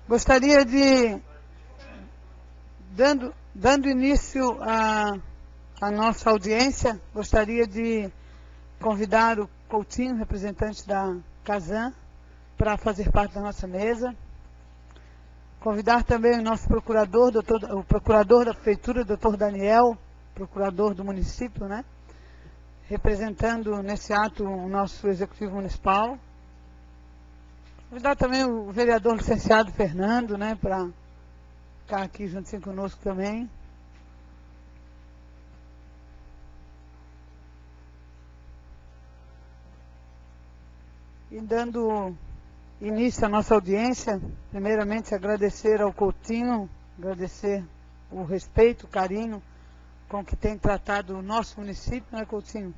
Gostaria de, dando início à nossa audiência, gostaria de convidar o Coutinho, representante da Casan, para fazer parte da nossa mesa. Convidar também o nosso procurador, o procurador da prefeitura, doutor Daniel, procurador do município, né? Representando nesse ato o nosso executivo municipal. Convidar também o vereador licenciado Fernando, né, para ficar aqui juntinho conosco também. E dando início à nossa audiência, primeiramente agradecer ao Coutinho, agradecer o respeito, o carinho com que tem tratado o nosso município, né, Coutinho?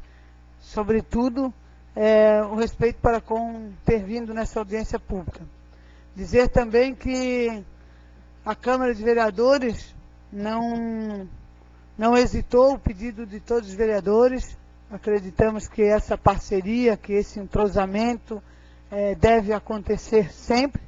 Sobretudo, o respeito para com ter vindo nessa audiência pública. Dizer também que a Câmara de Vereadores não hesitou o pedido de todos os vereadores. Acreditamos que essa parceria, que esse entrosamento deve acontecer sempre,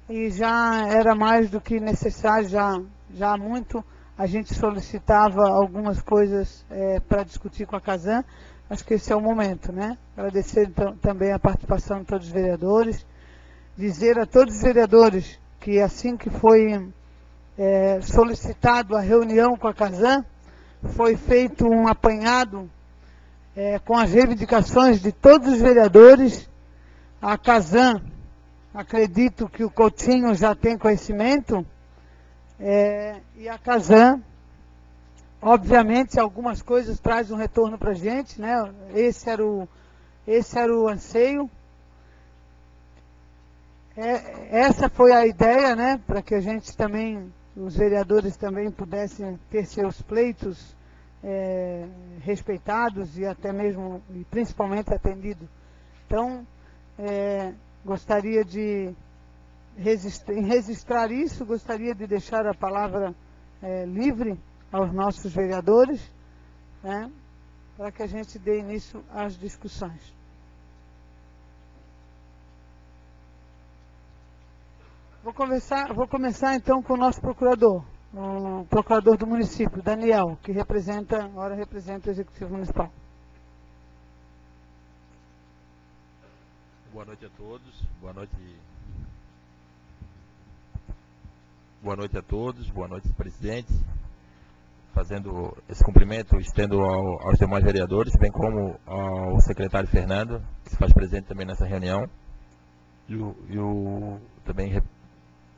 e já era mais do que necessário, já há muito a gente solicitava algumas coisas para discutir com a Casan. Acho que esse é o momento, né? Agradecer então, também a participação de todos os vereadores, dizer a todos os vereadores que assim que foi solicitado a reunião com a Casan, foi feito um apanhado com as reivindicações de todos os vereadores. A Casan, acredito que o Coutinho já tem conhecimento, e a Casan, obviamente, algumas coisas traz um retorno para a gente, né? Esse era o anseio. Essa foi a ideia, né? Para que a gente também, os vereadores também pudessem ter seus pleitos respeitados e até mesmo, e principalmente, atendidos. Então, gostaria de registrar isso, gostaria de deixar a palavra livre aos nossos vereadores, né, para que a gente dê início às discussões. Vou começar então com o nosso procurador, o procurador do município, Daniel, que agora representa o Executivo Municipal. Boa noite a todos, boa noite a todos, boa noite, presidente. Fazendo esse cumprimento, estendo aos demais vereadores, bem como ao secretário Fernando, que se faz presente também nessa reunião. Também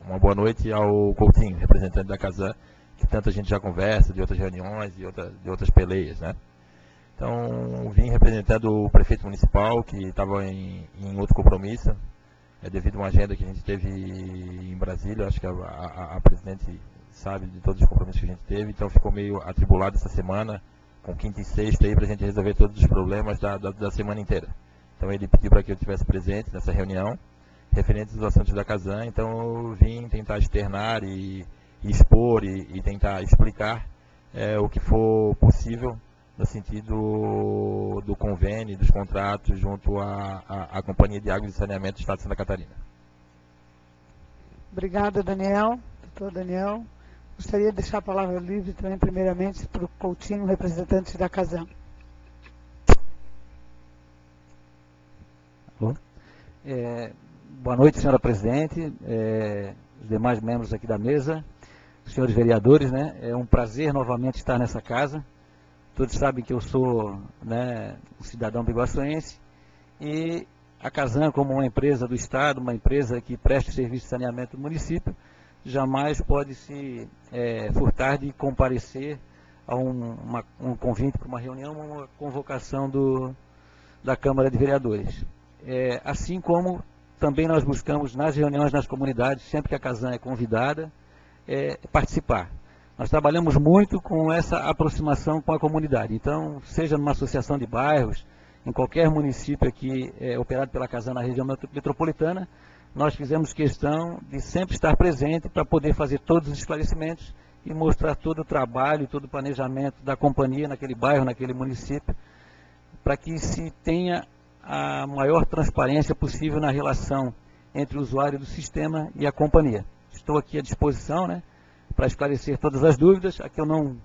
uma boa noite ao Coutinho, representante da Casan, que tanto a gente já conversa, de outras reuniões, de outras peleias, né? Então, vim representando o prefeito municipal, que estava em outro compromisso, devido a uma agenda que a gente teve em Brasília. Acho que a presidente sabe de todos os compromissos que a gente teve, então ficou meio atribulado essa semana, com quinta e sexta, para a gente resolver todos os problemas da semana inteira. Então ele pediu para que eu estivesse presente nessa reunião, referente aos assuntos da Casan. Então eu vim tentar externar e expor e tentar explicar o que for possível, no sentido do convênio, dos contratos, junto à Companhia de Água e Saneamento do Estado de Santa Catarina. Obrigada, Daniel, doutor Daniel. Gostaria de deixar a palavra livre também, primeiramente, para o Coutinho, representante da Casan. Boa noite, senhora presidente, os demais membros aqui da mesa, os senhores vereadores, né? É um prazer novamente estar nessa casa. Todos sabem que eu sou, né, um cidadão biguaçuense, e a Casan, como uma empresa do Estado, uma empresa que presta serviço de saneamento do município, jamais pode se furtar de comparecer a um convite para uma reunião, uma convocação da Câmara de Vereadores. Assim como também nós buscamos nas reuniões nas comunidades, sempre que a Casan é convidada, participar. Nós trabalhamos muito com essa aproximação com a comunidade. Então, seja numa associação de bairros, em qualquer município aqui operado pela Casan na região metropolitana, nós fizemos questão de sempre estar presente para poder fazer todos os esclarecimentos e mostrar todo o trabalho, todo o planejamento da companhia naquele bairro, naquele município, para que se tenha a maior transparência possível na relação entre o usuário do sistema e a companhia. Estou aqui à disposição, né, para esclarecer todas as dúvidas. Aqui eu não,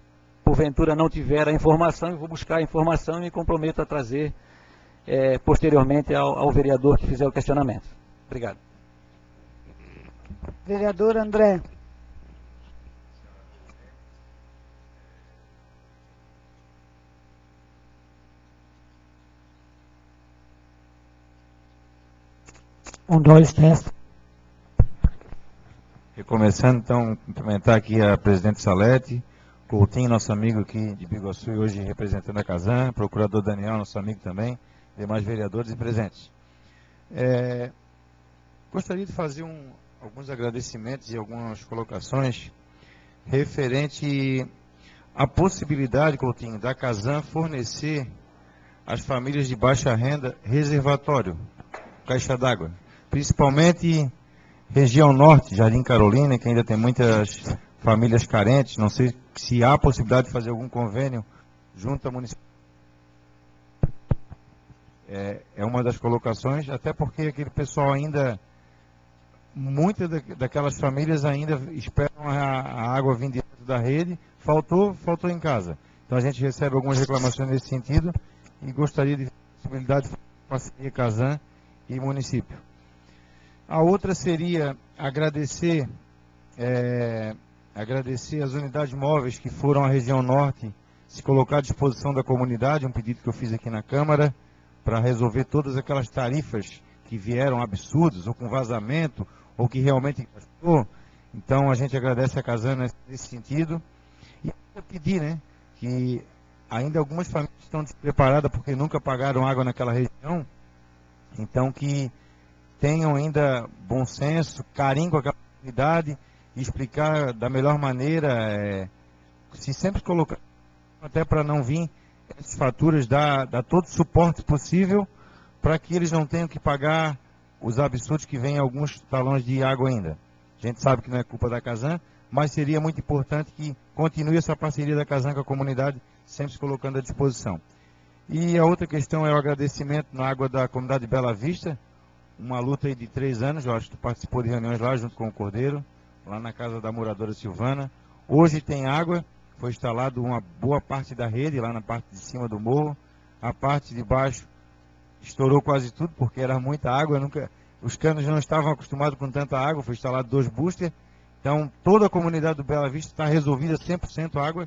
porventura, não tiver a informação, eu vou buscar a informação e me comprometo a trazer posteriormente ao vereador que fizer o questionamento. Obrigado. Vereador André. Dois, três. Recomeçando, então, cumprimentar aqui a presidente Salete, Coutinho, nosso amigo aqui de Biguaçu, e hoje representando a Casan, procurador Daniel, nosso amigo também, demais vereadores e presentes. Gostaria de fazer alguns agradecimentos e algumas colocações referente à possibilidade, Coutinho, da Casan fornecer às famílias de baixa renda reservatório, caixa d'água. Principalmente região norte, Jardim Carolina, que ainda tem muitas famílias carentes. Não sei se há possibilidade de fazer algum convênio junto à municipalidade. É uma das colocações, até porque aquele pessoal ainda, muitas daquelas famílias ainda esperam a água vir direto da rede, faltou em casa. Então a gente recebe algumas reclamações nesse sentido e gostaria de possibilidade de parceria Casan e município. A outra seria agradecer as unidades móveis que foram à região norte se colocar à disposição da comunidade, um pedido que eu fiz aqui na Câmara, para resolver todas aquelas tarifas que vieram absurdas, ou com vazamento, ou que realmente gastou. Então a gente agradece a Casan nesse sentido. E eu pedi, né, que ainda algumas famílias estão despreparadas porque nunca pagaram água naquela região, então que tenham ainda bom senso, carinho com aquela comunidade e explicar da melhor maneira, se sempre colocar, até para não vir essas faturas, dar todo o suporte possível para que eles não tenham que pagar os absurdos que vêm em alguns talões de água ainda. A gente sabe que não é culpa da Casan, mas seria muito importante que continue essa parceria da Casan com a comunidade, sempre se colocando à disposição. E a outra questão é o agradecimento na água da comunidade de Bela Vista, uma luta aí de 3 anos, eu acho que tu participou de reuniões lá junto com o Cordeiro, lá na casa da moradora Silvana. Hoje tem água, foi instalado uma boa parte da rede, lá na parte de cima do morro. A parte de baixo estourou quase tudo, porque era muita água, os canos não estavam acostumados com tanta água, foi instalado 2 boosters. Então toda a comunidade do Bela Vista está resolvida 100% água.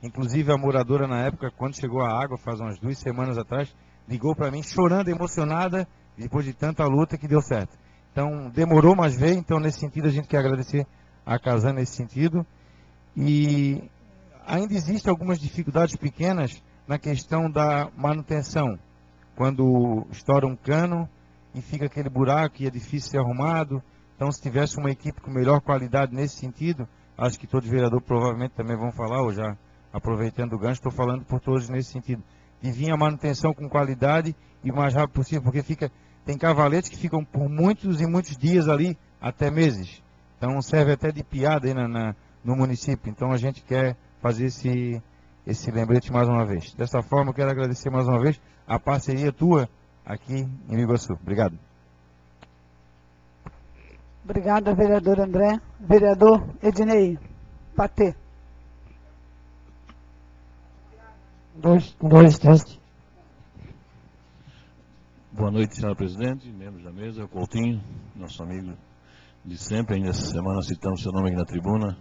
Inclusive a moradora na época, quando chegou a água, faz umas 2 semanas atrás, ligou para mim chorando, emocionada, depois de tanta luta que deu certo. Então demorou, mas veio. Então nesse sentido a gente quer agradecer a Casan nesse sentido. E ainda existem algumas dificuldades pequenas na questão da manutenção. Quando estoura um cano e fica aquele buraco e é difícil ser arrumado. Então se tivesse uma equipe com melhor qualidade nesse sentido, acho que todos os vereadores provavelmente também vão falar, ou já aproveitando o gancho, estou falando por todos nesse sentido. De vir a manutenção com qualidade e o mais rápido possível, porque tem cavaletes que ficam por muitos e muitos dias ali, até meses. Então serve até de piada aí no município. Então a gente quer fazer esse lembrete mais uma vez. Dessa forma eu quero agradecer mais uma vez a parceria tua aqui em Biguaçu. Obrigado. Obrigada, vereador André. Vereador Ednei Patê. Dois, três. Boa noite, senhora presidente, membros da mesa, Coutinho, nosso amigo de sempre, ainda essa semana citamos seu nome aqui na tribuna,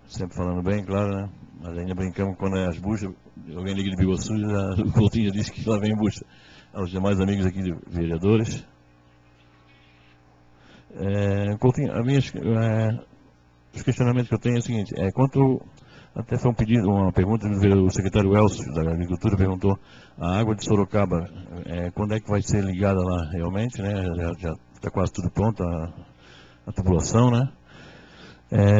sempre falando bem, claro, né? Mas ainda brincamos quando é as buchas, alguém liga de Biguaçu, o Coutinho já disse que lá vem bucha. Aos demais amigos aqui de vereadores. Coutinho, os questionamentos que eu tenho é o seguinte, quanto, até foi uma pergunta do secretário Elcio da Agricultura, perguntou, a água de Sorocaba, quando é que vai ser ligada lá realmente, né? Já está quase tudo pronto, a tubulação, né?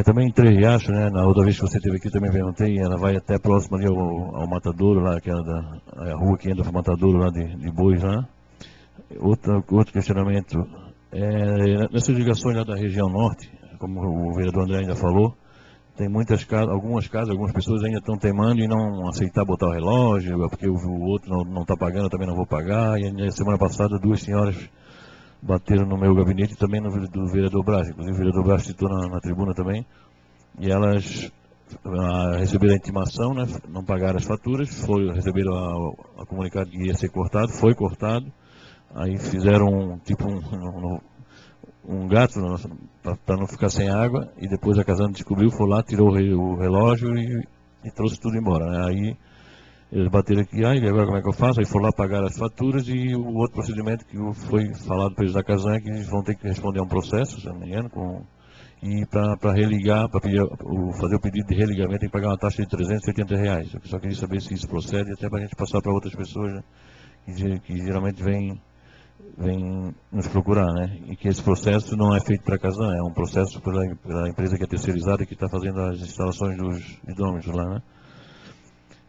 Também em Três Riachos, né? Na outra vez que você esteve aqui também perguntei, ela vai até próximo ali ao Matadouro, lá, que é a rua que entra para o Matadouro lá de bois, lá. Outro questionamento, nessas ligações lá da região norte, como o vereador André ainda falou, tem algumas casas, algumas pessoas ainda estão teimando em não aceitar botar o relógio, porque o outro não está pagando, eu também não vou pagar. E na semana passada 2 senhoras bateram no meu gabinete e também no do vereador Braz. Inclusive o vereador Braz citou na tribuna também. E elas receberam a intimação, né, não pagaram as faturas, receberam a comunicado que ia ser cortado, foi cortado. Aí fizeram um gato para não ficar sem água, e depois a Casan descobriu, foi lá, tirou o relógio e trouxe tudo embora, né? Aí eles bateram aqui, e agora como é que eu faço? Aí foram lá pagar as faturas, e o outro procedimento que foi falado para eles da Casan é que eles vão ter que responder a um processo, se não me engano, e para religar, para fazer o pedido de religamento, tem que pagar uma taxa de R$380. Eu só queria saber se isso procede, até para a gente passar para outras pessoas, né, que geralmente vêm nos procurar, né? E que esse processo não é feito para a Casan, é um processo pela empresa que é terceirizada, que está fazendo as instalações dos hidrômetros lá, né?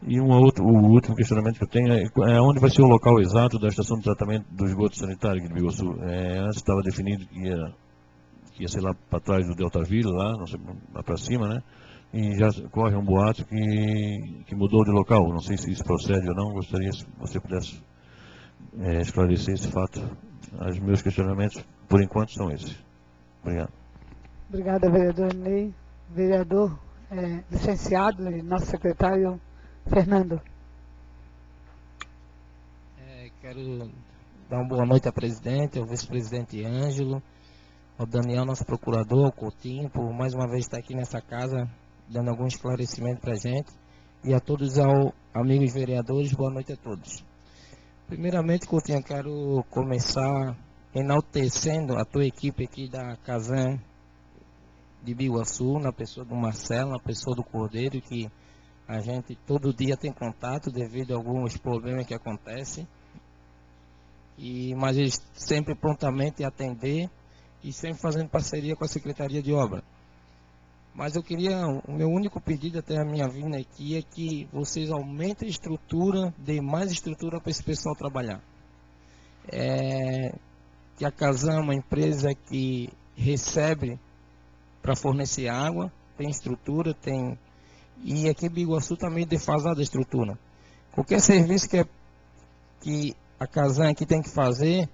E o último questionamento que eu tenho é onde vai ser o local exato da estação de tratamento do esgoto sanitário aqui de Biguaçu. Antes estava definido que ia ser lá para trás do Delta Vila, lá, não sei, lá para cima, né? E já corre um boato que mudou de local. Não sei se isso procede ou não, gostaria se você pudesse esclarecer esse fato. Os meus questionamentos, por enquanto, são esses. Obrigado. Obrigada, vereador Ney. Vereador licenciado e nosso secretário Fernando. Quero dar uma boa noite à presidente, ao vice-presidente Ângelo, ao Daniel, nosso procurador, ao Coutinho, por mais uma vez estar aqui nessa casa, dando algum esclarecimento para a gente, e a todos os amigos vereadores, boa noite a todos. Primeiramente, Coutinho, quero começar enaltecendo a tua equipe aqui da Casan de Biguaçu, na pessoa do Marcelo, na pessoa do Cordeiro, que a gente todo dia tem contato devido a alguns problemas que acontecem, mas eles sempre prontamente atender e sempre fazendo parceria com a Secretaria de Obra. Mas eu queria, o meu único pedido até a minha vinda aqui é que vocês aumentem a estrutura, deem mais estrutura para esse pessoal trabalhar. Que a Casan é uma empresa que recebe para fornecer água, tem estrutura, e aqui em Biguaçu está meio defasada a estrutura. Qualquer serviço que a Casan aqui tem que fazer,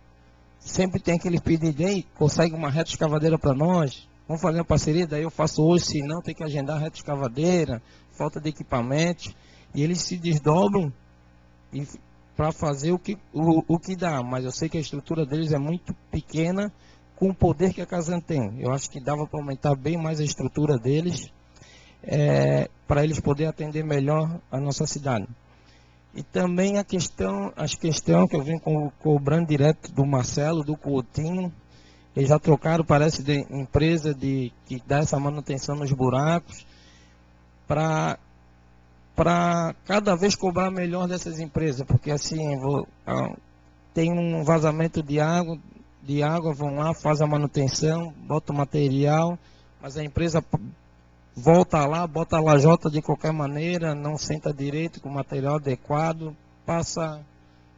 sempre tem aquele pedido aí, consegue uma reta escavadeira para nós, vamos fazer uma parceria, daí eu faço hoje, se não, tem que agendar a reta escavadeira, falta de equipamento, e eles se desdobram para fazer o que dá, mas eu sei que a estrutura deles é muito pequena, com o poder que a Casan tem. Eu acho que dava para aumentar bem mais a estrutura deles, para eles poderem atender melhor a nossa cidade. E também as questões que eu venho cobrando direto do Marcelo, do Coutinho, eles já trocaram, parece, de empresa que dá essa manutenção nos buracos, para cada vez cobrar melhor dessas empresas, porque assim, tem um vazamento de água, vão lá, faz a manutenção, bota o material, mas a empresa volta lá, bota a lajota de qualquer maneira, não senta direito com o material adequado, passa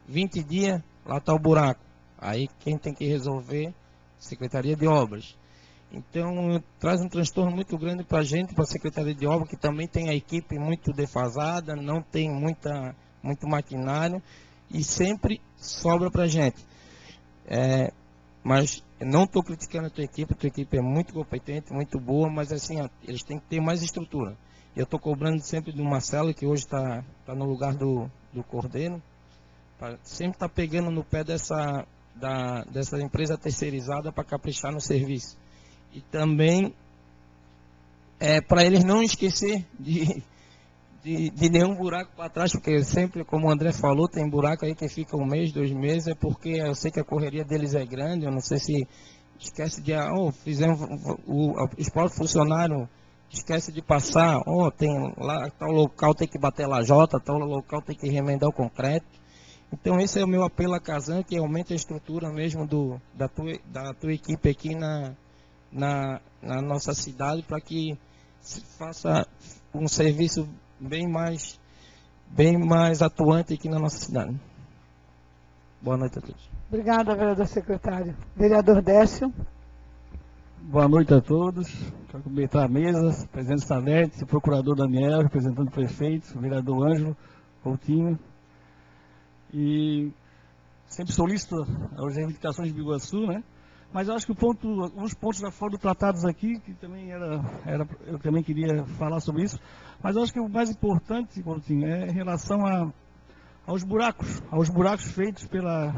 20 dias, lá está o buraco. Aí quem tem que resolver? Secretaria de Obras. Então traz um transtorno muito grande para a gente, para a Secretaria de Obras, que também tem a equipe muito defasada, não tem muito maquinário e sempre sobra para a gente. Mas não estou criticando a tua equipe é muito competente, muito boa, mas assim, eles têm que ter mais estrutura. Eu estou cobrando sempre do Marcelo, que hoje está no lugar do Cordeiro, sempre está pegando no pé dessa empresa terceirizada para caprichar no serviço. E também para eles não esquecer de nenhum buraco para trás, porque sempre, como o André falou, tem buraco aí que fica 1 mês, 2 meses, é porque eu sei que a correria deles é grande, eu não sei se esquece de, fizemos o esporte funcionário, esquece de passar, tem lá, tal local tem que bater lajota, tal local tem que remendar o concreto. Então esse é o meu apelo à Casan, que aumente a estrutura mesmo da tua equipe aqui na nossa cidade, para que se faça um serviço bem mais atuante aqui na nossa cidade. Boa noite a todos. Obrigada, vereador secretário. Vereador Décio. Boa noite a todos. Quero cumprimentar a mesa, presidente Salete, procurador Daniel, representante do prefeito, vereador Ângelo, Coutinho. E sempre solícito às reivindicações de Biguaçu, né? Mas eu acho que alguns pontos já foram tratados aqui, que também eu também queria falar sobre isso. Mas eu acho que o mais importante, Coutinho, é em relação aos buracos feitos pela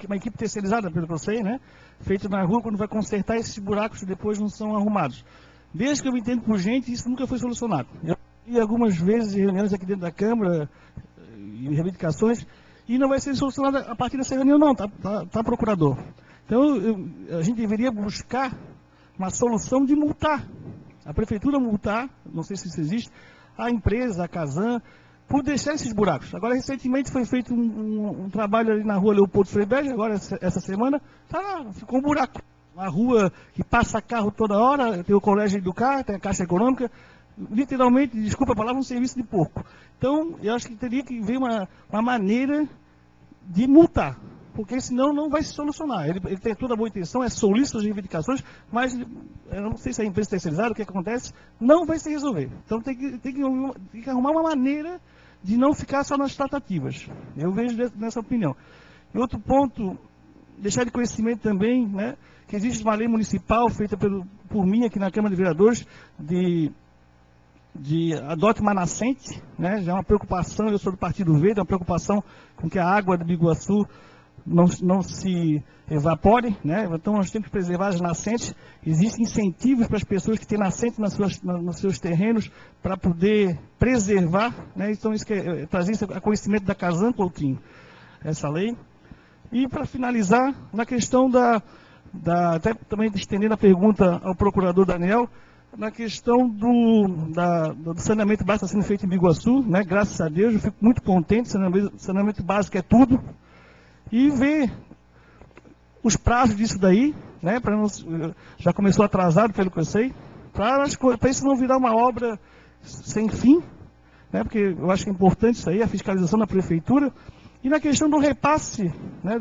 uma equipe terceirizada, pelo que eu sei, né? Feito na rua, quando vai consertar esses buracos que depois não são arrumados. Desde que eu me entendo por gente, isso nunca foi solucionado. Eu fui algumas vezes em reuniões aqui dentro da Câmara, em reivindicações, e não vai ser solucionado a partir dessa reunião, não, tá procurador. Então, a gente deveria buscar uma solução de multar. A prefeitura multar, não sei se isso existe, a empresa, a Casan, por deixar esses buracos. Agora, recentemente foi feito um trabalho ali na rua Leopoldo Freyberg, agora essa semana, ficou um buraco. Uma rua que passa carro toda hora, tem o Colégio Educar, tem a Caixa Econômica, literalmente, desculpa a palavra, um serviço de porco. Então, eu acho que teria que ver uma maneira de multar, porque senão não vai se solucionar. Ele tem toda a boa intenção, é solícito as reivindicações, mas eu não sei se é a empresa terceirizada, o que acontece, não vai se resolver. Então tem que arrumar uma maneira de não ficar só nas tratativas. Eu vejo nessa opinião. E outro ponto, deixar de conhecimento também, né, que existe uma lei municipal feita por mim aqui na Câmara de Vereadores de adote uma nascente, né, já é uma preocupação, eu sou do Partido Verde, é uma preocupação com que a água do Biguaçu não se evapore, né? Então nós temos que preservar as nascentes. Existem incentivos para as pessoas que têm nascentes nos seus terrenos para poder preservar, né? Então isso trazer isso a conhecimento da Casan, Coutinho, essa lei. E para finalizar, na questão até também estendendo a pergunta ao procurador Daniel, na questão do saneamento básico está sendo feito em Biguaçu, né? Graças a Deus, eu fico muito contente, saneamento básico é tudo. E ver os prazos disso daí, né, já começou atrasado, pelo que eu sei, para isso não virar uma obra sem fim, né, porque eu acho que é importante isso aí, a fiscalização da prefeitura. E na questão do repasse, né,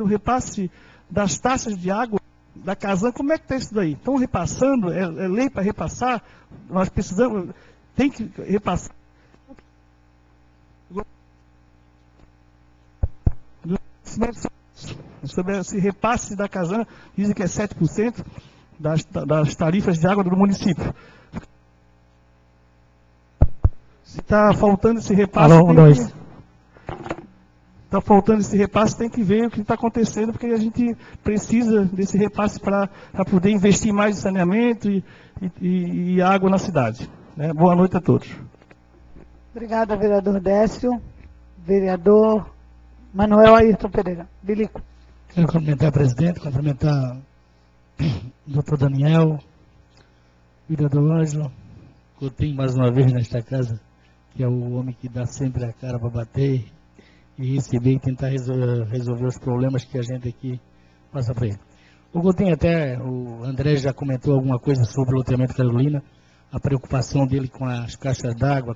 das taxas de água da Casan, como é que está isso daí? Estão repassando, é lei para repassar, nós precisamos, tem que repassar. Sobre esse repasse da Casan, dizem que é 7% das tarifas de água do município. Se está faltando esse repasse, tem que ver o que está acontecendo, porque a gente precisa desse repasse para poder investir mais em saneamento e água na cidade. Né? Boa noite a todos. Obrigada, vereador Décio. Vereador Manuel Ayrton Pereira. Bilico. Quero cumprimentar o presidente, cumprimentar o doutor Daniel, vereador Ângelo, Coutinho mais uma vez nesta casa, que é o homem que dá sempre a cara para bater e receber e tentar resolver os problemas que a gente aqui passa para ele. O Coutinho, até o André já comentou alguma coisa sobre o loteamento Carolina, a preocupação dele com as caixas d'água,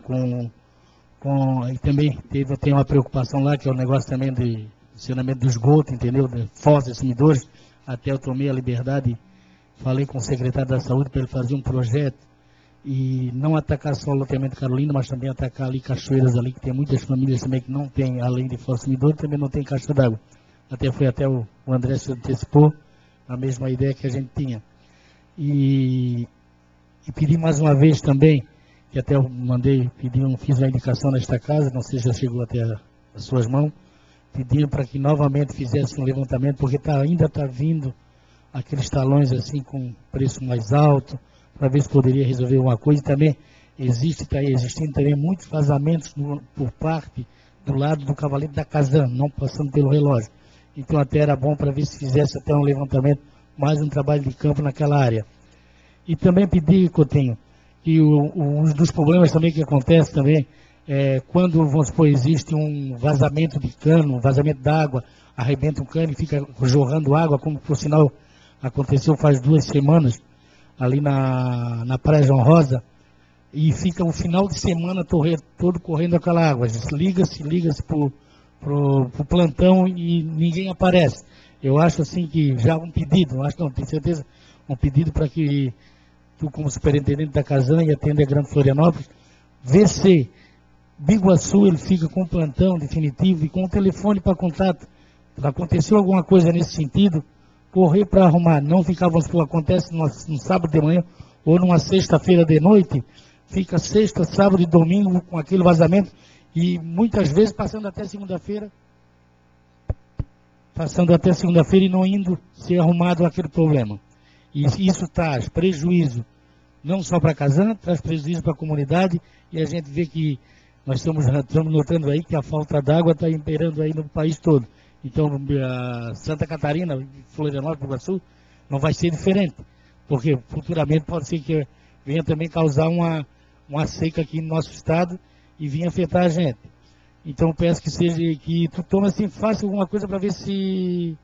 e também tem uma preocupação lá, que é o negócio também de funcionamento do esgoto, entendeu? De fosas, sumidores. Até eu tomei a liberdade, falei com o secretário da Saúde para ele fazer um projeto e não atacar só o loteamento Carolina, mas também atacar ali cachoeiras ali, que tem muitas famílias também que não tem, além de fossa sumidor, também não tem caixa d'água. Até o André se antecipou a mesma ideia que a gente tinha. E pedi mais uma vez também, que até eu fiz uma indicação nesta casa, não sei se já chegou até as suas mãos, pedindo para que novamente fizesse um levantamento, porque ainda está vindo aqueles talões assim com preço mais alto, para ver se poderia resolver alguma coisa. E também está existindo também muitos vazamentos por parte do lado do cavalete da Casan, não passando pelo relógio. Então até era bom para ver se fizesse até um levantamento, mais um trabalho de campo naquela área. E também pedi, Coutinho, que um dos problemas também que acontece também quando, vamos supor, existe um vazamento de cano, um vazamento d'água, arrebenta um cano e fica jorrando água, como por sinal aconteceu faz 2 semanas, ali na Praia João Rosa, e fica o final de semana todo correndo aquela água. Liga-se pro plantão e ninguém aparece. Eu acho assim que já um pedido, tenho certeza, um pedido para que tu, como superintendente da Casan e atende a Grande Florianópolis, vê se Biguaçu ele fica com o plantão definitivo e com o telefone para contato Aconteceu alguma coisa nesse sentido, correr para arrumar, não ficar, vamos supor, acontece num sábado de manhã ou numa sexta-feira de noite, fica sexta, sábado e domingo com aquele vazamento e muitas vezes passando até segunda-feira e não indo ser arrumado aquele problema. E isso traz prejuízo não só para a Casan, traz prejuízo para a comunidade e a gente vê que nós estamos notando aí que a falta d'água está imperando aí no país todo. Então, Santa Catarina, Florianópolis, Iguaçu, não vai ser diferente, porque futuramente pode ser que venha também causar uma seca aqui no nosso estado e venha afetar a gente. Então, peço que tu tome assim, faça alguma coisa para ver se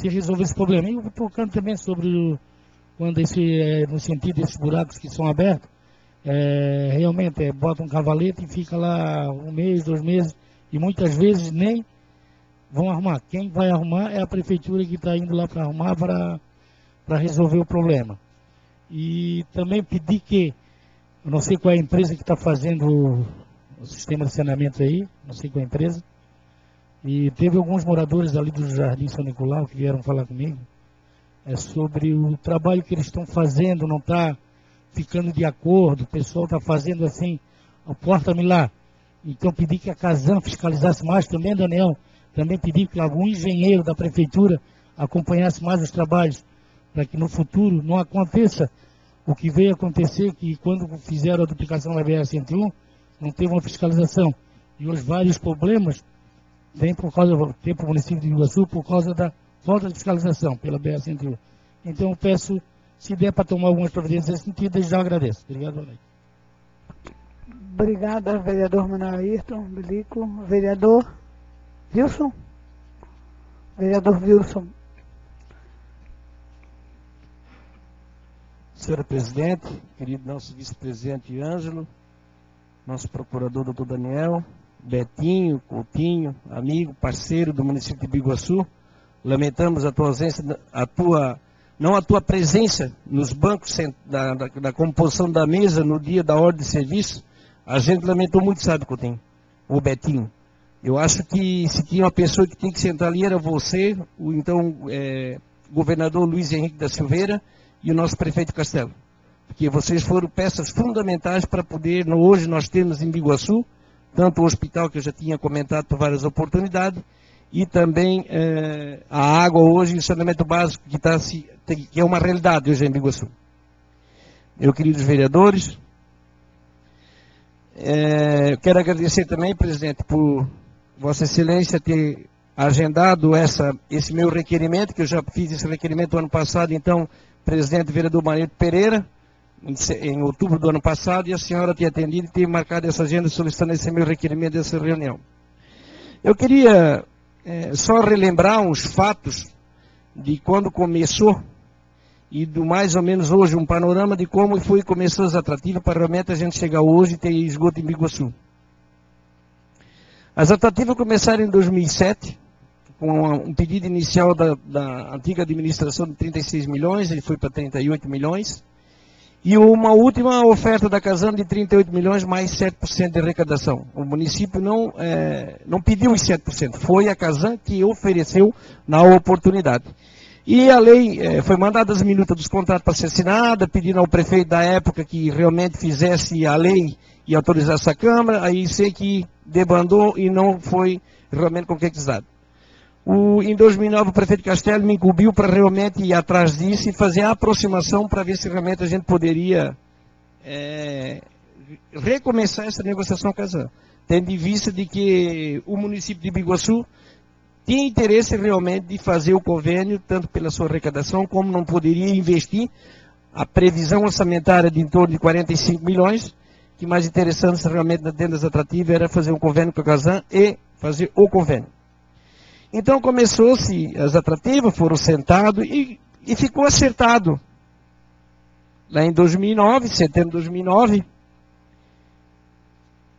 resolver esse problema. E eu estou tocando também sobre no sentido desses buracos que são abertos, realmente bota um cavalete e fica lá 1 mês, 2 meses, e muitas vezes nem vão arrumar. Quem vai arrumar é a prefeitura que está indo lá para arrumar para resolver o problema. E também pedir que, eu não sei qual é a empresa que está fazendo o sistema de saneamento aí, não sei qual é a empresa, e teve alguns moradores ali do Jardim São Nicolau que vieram falar comigo, sobre o trabalho que eles estão fazendo, não está ficando de acordo, o pessoal está fazendo assim, porta-me lá. Então pedi que a Casan fiscalizasse mais também, Daniel, também pedi que algum engenheiro da prefeitura acompanhasse mais os trabalhos, para que no futuro não aconteça o que veio acontecer, que quando fizeram a duplicação da BR-101, não teve uma fiscalização. E hoje vários problemas tem para o município de Iguaçu por causa da falta de fiscalização pela BR-101. Então eu peço, se der para tomar algumas providências nesse sentido, eu já agradeço. Obrigado, boa noite. Obrigada, vereador Manuel Ayrton Bilico. Vereador Wilson? Vereador Wilson. Senhora Presidente, querido nosso vice-presidente Ângelo, nosso procurador doutor Daniel, Betinho, Coutinho, amigo, parceiro do município de Biguaçu, lamentamos a tua ausência, não a tua presença nos bancos da composição da mesa no dia da ordem de serviço. A gente lamentou muito, sabe, Coutinho, o Betinho. Eu acho que se tinha uma pessoa que tinha que sentar ali era você, o então governador Luiz Henrique da Silveira e o nosso prefeito Castelo. Porque vocês foram peças fundamentais para poder, hoje nós temos em Biguaçu, tanto o hospital que eu já tinha comentado por várias oportunidades, e também a água hoje, o saneamento básico que é uma realidade hoje em Biguaçu. Meus queridos vereadores, eu quero agradecer também, presidente, por Vossa Excelência ter agendado esse meu requerimento, que eu já fiz esse requerimento ano passado, então, presidente vereador Maneto Pereira, em outubro do ano passado, e a senhora ter atendido e ter marcado essa agenda solicitando esse meu requerimento dessa reunião. Eu queria só relembrar uns fatos de quando começou e do mais ou menos hoje um panorama de como começou as atrativas para realmente a gente chegar hoje e ter esgoto em Biguaçu. As atrativas começaram em 2007, com um pedido inicial da antiga administração de 36 milhões, ele foi para 38 milhões, e uma última oferta da Casan de 38 milhões mais 7% de arrecadação. O município não pediu os 7%, foi a Casan que ofereceu na oportunidade. E a lei, foi mandada as minutas dos contratos para ser assinada, pedindo ao prefeito da época que realmente fizesse a lei e autorizasse a Câmara, aí sei que debandou e não foi realmente concretizado. Em 2009 o prefeito Castelo me incumbiu para realmente ir atrás disso e fazer a aproximação para ver se realmente a gente poderia recomeçar essa negociação com a Casan, tendo em vista de que o município de Biguaçu tinha interesse realmente de fazer o convênio, tanto pela sua arrecadação, como não poderia investir a previsão orçamentária de em torno de 45 milhões, que mais interessante realmente dentro das atrativas era fazer um convênio com a Casan e fazer o convênio. Então começou-se as atrativas, foram sentados e ficou acertado. Lá em 2009, setembro de 2009,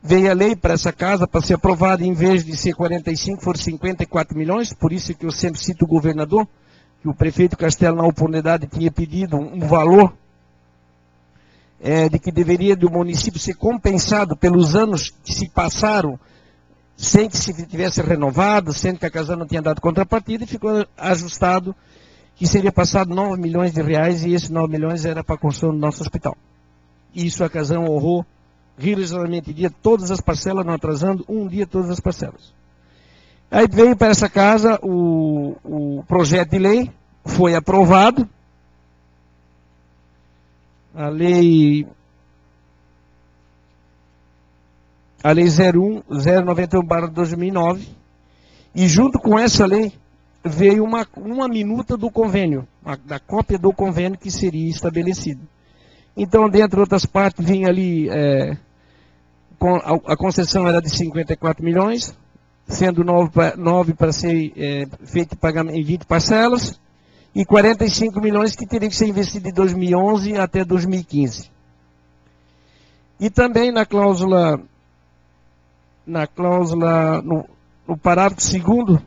veio a lei para essa casa para ser aprovada, em vez de ser 45, foram 54 milhões, por isso que eu sempre cito o governador, que o prefeito Castelo na oportunidade tinha pedido um valor de que deveria do município ser compensado pelos anos que se passaram sem que se tivesse renovado, sendo que a Casan não tinha dado contrapartida, e ficou ajustado que seria passado 9 milhões de reais, e esses 9 milhões era para a construção do nosso hospital. E isso a Casan honrou rigorosamente dia todas as parcelas, não atrasando um dia todas as parcelas. Aí veio para essa casa o projeto de lei, foi aprovado, a lei 091/2009, e junto com essa lei veio uma minuta do convênio, da cópia do convênio que seria estabelecido. Então, dentre outras partes, vinha ali, a concessão era de 54 milhões, sendo 9 para ser feito pagamento em 20 parcelas, e 45 milhões que teriam que ser investidos de 2011 até 2015. E também no parágrafo 2º,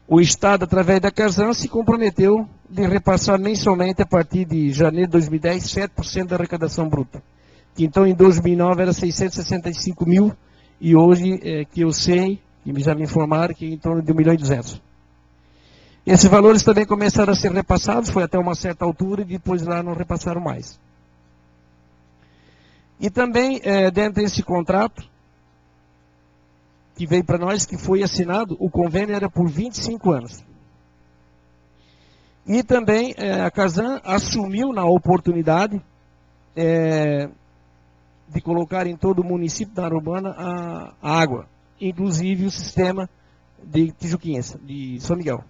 o Estado, através da Casan, se comprometeu de repassar mensalmente, a partir de janeiro de 2010, 7% da arrecadação bruta. Que então, em 2009, era 665 mil, e hoje, que eu sei, e já me informaram, que é em torno de 1.200.000. Esses valores também começaram a ser repassados, foi até uma certa altura, e depois lá não repassaram mais. E também, dentro desse contrato, que veio para nós, que foi assinado, o convênio era por 25 anos. E também a Casan assumiu na oportunidade de colocar em todo o município da área urbana a água, inclusive o sistema de Tijuquinhas, de São Miguel.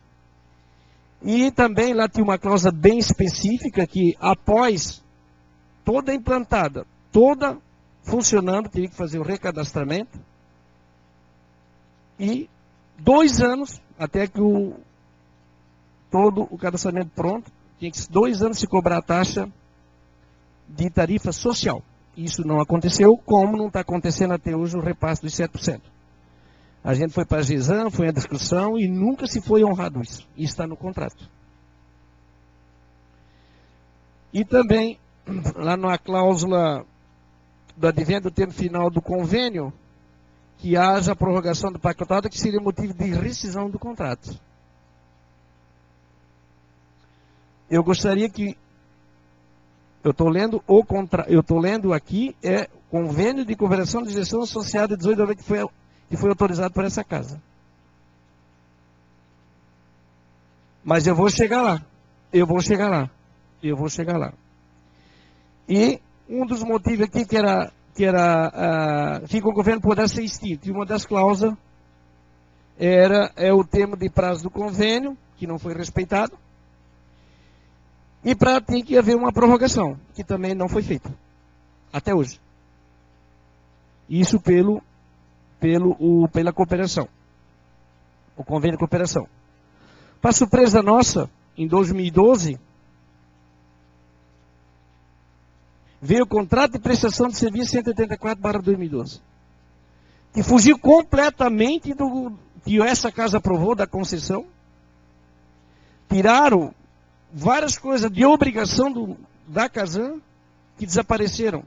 E também lá tinha uma cláusula bem específica que, após toda implantada, toda funcionando, teria que fazer o recadastramento, e 2 anos, até que todo o cadastramento pronto, tinha que 2 anos se cobrar a taxa de tarifa social. Isso não aconteceu, como não está acontecendo até hoje o repasse dos 7%. A gente foi para a GESAM, foi à discussão e nunca se foi honrado isso. Isso está no contrato. E também, lá na cláusula do advento do termo final do convênio, que haja a prorrogação do pacotado, que seria motivo de rescisão do contrato. Eu gostaria que... Eu estou lendo aqui, convênio de cooperação de gestão associada 18 que foi autorizado por essa casa. Mas eu vou chegar lá. E um dos motivos aqui que o governo pudesse ser extinto, e uma das cláusulas é o termo de prazo do convênio, que não foi respeitado, e tem que haver uma prorrogação, que também não foi feita, até hoje. Isso pela cooperação, o convênio de cooperação. Para surpresa nossa, em 2012, veio o contrato de prestação de serviço 184/2012, que fugiu completamente do que essa casa aprovou da concessão. Tiraram várias coisas de obrigação da Casan, que desapareceram.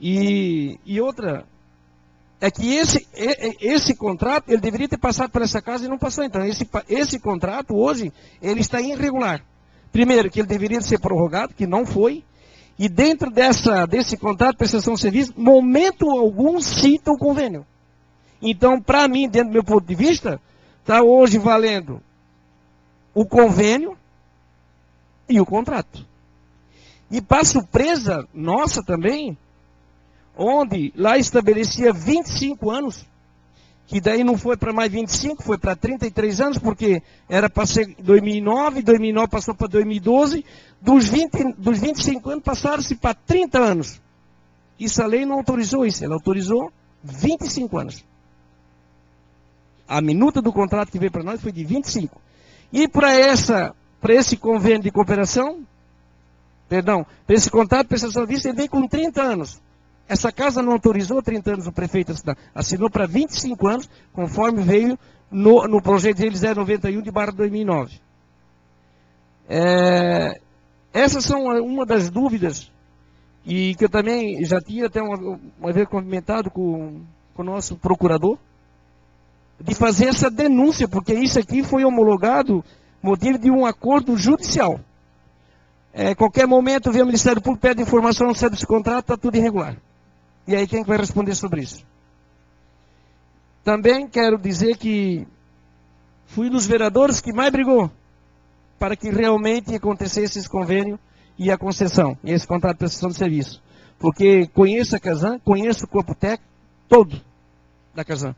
E outra, é que esse contrato, ele deveria ter passado por essa casa e não passou. Então, esse contrato, hoje, ele está irregular. Primeiro, que ele deveria ser prorrogado, que não foi. E dentro desse contrato de prestação de serviço, momento algum cita o convênio. Então, para mim, dentro do meu ponto de vista, está hoje valendo o convênio e o contrato. E para surpresa nossa também, onde lá estabelecia 25 anos, que daí não foi para mais 25, foi para 33 anos, porque era para ser 2009 passou para 2012, dos 25 anos passaram-se para 30 anos. Isso a lei não autorizou isso, ela autorizou 25 anos. A minuta do contrato que veio para nós foi de 25. E para esse convênio de cooperação, para esse contrato de prestação de serviço, ele veio com 30 anos. Essa casa não autorizou 30 anos, o prefeito assinou para 25 anos, conforme veio no projeto dele 091/2009. Essas são uma das dúvidas, e que eu também já tinha até uma vez comentado com com o nosso procurador, de fazer essa denúncia, porque isso aqui foi homologado motivo de um acordo judicial. Qualquer momento vem o Ministério Público, pede informação, não sabe desse contrato, está tudo irregular. E aí quem vai responder sobre isso? Também quero dizer que fui dos vereadores que mais brigou para que realmente acontecesse esse convênio e a concessão, e esse contrato de prestação de serviço. Porque conheço a Casan, conheço o corpo técnico todo da Casan.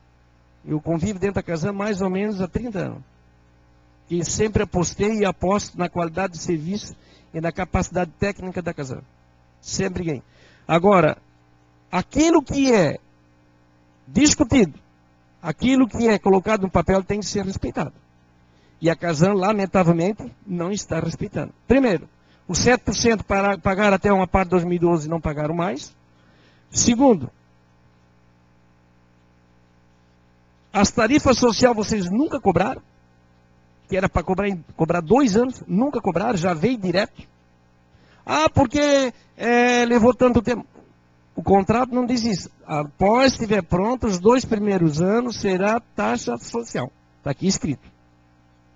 Eu convivo dentro da Casan mais ou menos há 30 anos. E sempre apostei e aposto na qualidade de serviço e na capacidade técnica da Casan. Sempre briguei. Agora, aquilo que é discutido, aquilo que é colocado no papel tem que ser respeitado. E a Casan, lamentavelmente, não está respeitando. Primeiro, os 7% pagaram até uma parte de 2012 e não pagaram mais. Segundo, as tarifas sociais vocês nunca cobraram, que era para cobrar 2 anos, nunca cobraram, já veio direto. Porque levou tanto tempo. O contrato não diz isso. Após estiver pronto, os 2 primeiros anos será taxa social. Está aqui escrito.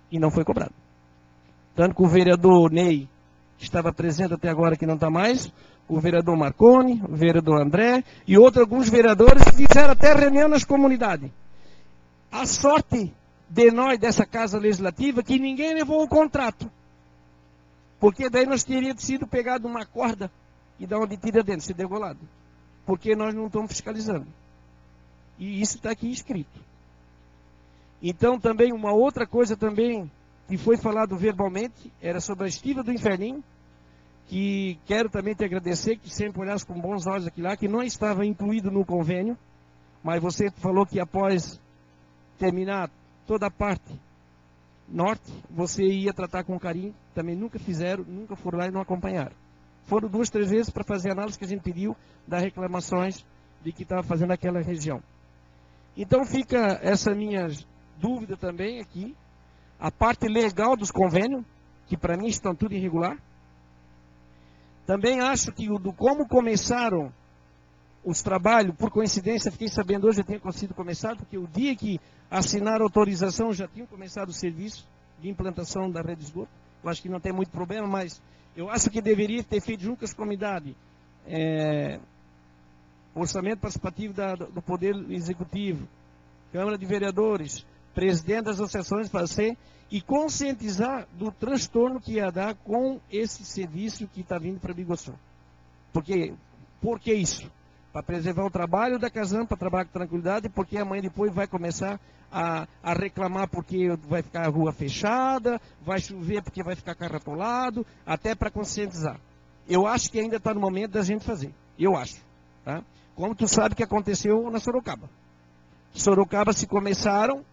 E não foi cobrado. Tanto que o vereador Ney, que estava presente até agora, que não está mais, o vereador Marconi, o vereador André, e alguns vereadores que fizeram até reunião nas comunidades. A sorte de nós, dessa Casa Legislativa, que ninguém levou o contrato. Porque daí nós teríamos sido pegado uma corda e dar uma detida dentro, ser degolado. Porque nós não estamos fiscalizando. E isso está aqui escrito. Então também, uma outra coisa também, que foi falado verbalmente, era sobre a estiva do Inferninho, que quero também te agradecer, que sempre olhasse com bons olhos aqui lá, que não estava incluído no convênio, mas você falou que após terminar toda a parte norte, você ia tratar com carinho, também nunca fizeram, nunca foram lá e não acompanharam. Foram 2, 3 vezes para fazer a análise que a gente pediu das reclamações de que estava fazendo aquela região. Então fica essa minha dúvida também aqui, a parte legal dos convênios, que para mim estão tudo irregular. Também acho que como começaram os trabalhos, por coincidência, fiquei sabendo hoje, já tinha sido começado, porque o dia que assinaram a autorização, já tinham começado o serviço de implantação da rede de esgoto. Eu acho que não tem muito problema, mas eu acho que deveria ter feito junto com as comunidades, orçamento participativo do Poder Executivo, Câmara de Vereadores, presidente das associações para ser, e conscientizar do transtorno que ia dar com esse serviço que está vindo para Biguaçu. Por que isso? Para preservar o trabalho da Casan, para trabalhar com tranquilidade, porque amanhã depois vai começar a reclamar porque vai ficar a rua fechada, vai chover porque vai ficar carro atolado, até para conscientizar. Eu acho que ainda está no momento da gente fazer. Eu acho. Tá? Como tu sabe que aconteceu na Sorocaba. Sorocaba se começaram,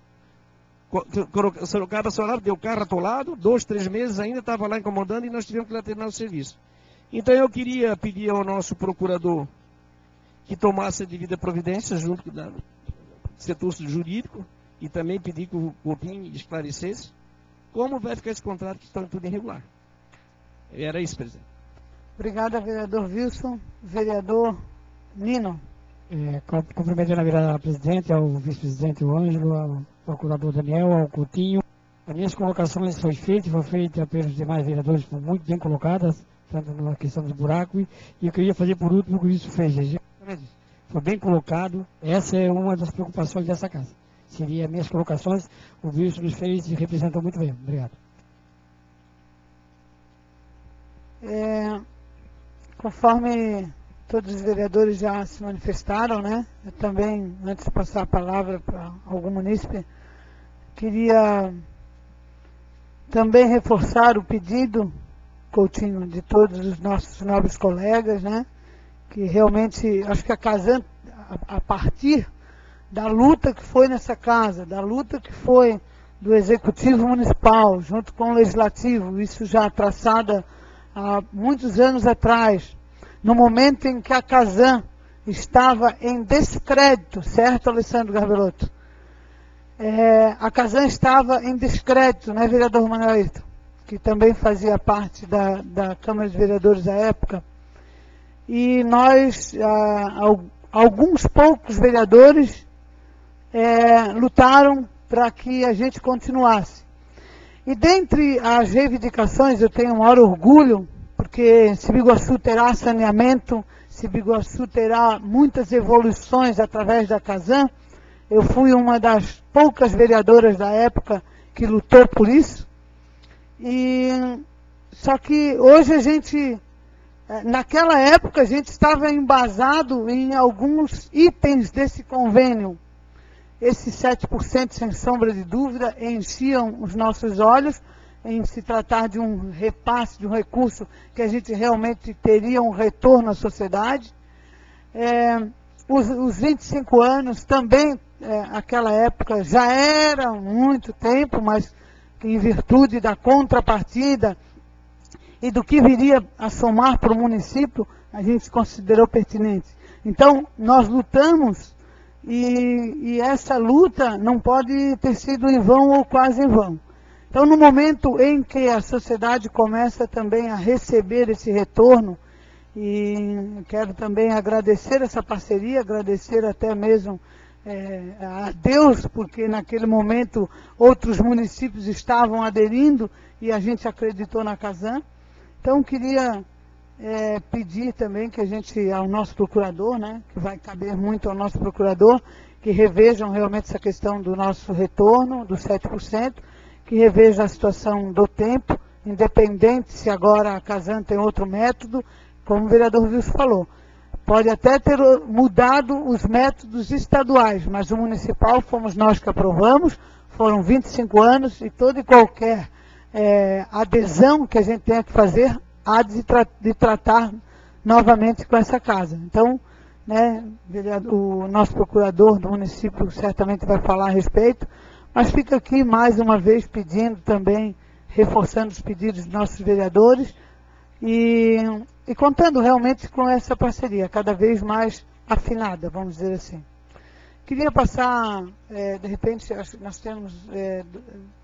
Sorocaba deu carro atolado, 2, 3 meses ainda estava lá incomodando e nós tivemos que lá terminar o serviço. Então eu queria pedir ao nosso procurador que tomasse a devida providência junto com o setor jurídico e também pedir que o Coutinho esclarecesse como vai ficar esse contrato que está tudo irregular. Era isso, presidente. Obrigada, vereador Wilson. Vereador Nino. Cumprimentando a vereadora presidente, ao vice-presidente Ângelo, ao procurador Daniel, ao Coutinho. As minhas colocações foram feitas pelos demais vereadores, foram muito bem colocadas, tanto na questão dos buracos, e eu queria fazer por último o que isso fez. Foi bem colocado, essa é uma das preocupações dessa casa. Seria minhas colocações, o Wilson nos fez e representou muito bem. Obrigado. Conforme todos os vereadores já se manifestaram, né? Eu também, antes de passar a palavra para algum munícipe, queria também reforçar o pedido, Coutinho, de todos os nossos nobres colegas, né? Que realmente, acho que a Casan, a partir da luta que foi nessa casa, da luta que foi do Executivo Municipal, junto com o Legislativo, isso já traçada há muitos anos atrás, no momento em que a Casan estava em descrédito, certo, Alessandro Garbelotto? A Casan estava em descrédito, né, vereador Manuelito? Que também fazia parte da Câmara de Vereadores da época. E nós, alguns poucos vereadores lutaram para que a gente continuasse. E dentre as reivindicações, eu tenho o maior orgulho, porque Cibiguaçu terá saneamento, Cibiguaçu terá muitas evoluções através da Casan. Eu fui uma das poucas vereadoras da época que lutou por isso. Só que hoje a gente, naquela época, a gente estava embasado em alguns itens desse convênio. Esses 7%, sem sombra de dúvida, enchiam os nossos olhos em se tratar de um repasse, de um recurso que a gente realmente teria um retorno à sociedade. Os 25 anos também, aquela época, já era muito tempo, mas em virtude da contrapartida e do que viria a somar para o município, a gente considerou pertinente. Então, nós lutamos e essa luta não pode ter sido em vão ou quase em vão. Então, no momento em que a sociedade começa também a receber esse retorno, e quero também agradecer essa parceria, agradecer até mesmo a Deus, porque naquele momento outros municípios estavam aderindo e a gente acreditou na Casan. Então, queria pedir também que a gente, ao nosso procurador, né, que vai caber muito ao nosso procurador, que revejam realmente essa questão do nosso retorno, dos 7%, que reveja a situação do tempo, independente se agora a Casan tem outro método, como o vereador Wilson falou. Pode até ter mudado os métodos estaduais, mas o municipal fomos nós que aprovamos, foram 25 anos e toda e qualquer adesão que a gente tenha que fazer há de tratar novamente com essa casa. Então, né, o nosso procurador do município certamente vai falar a respeito, mas fica aqui mais uma vez pedindo também, reforçando os pedidos dos nossos vereadores e contando realmente com essa parceria, cada vez mais afinada, vamos dizer assim. Queria passar, de repente, nós temos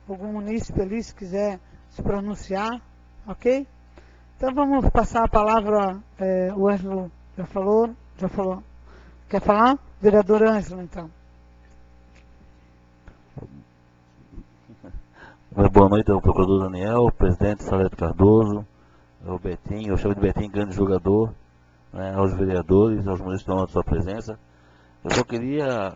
algum munícipe ali, se quiser se pronunciar, ok? Então vamos passar a palavra, o Ângelo já falou. Quer falar? Vereador Ângelo, então. Boa noite ao procurador Daniel, o presidente Salete Cardoso, ao Betinho, eu chamo de Betinho, grande jogador, né, aos vereadores, aos municípios de sua presença. Eu só queria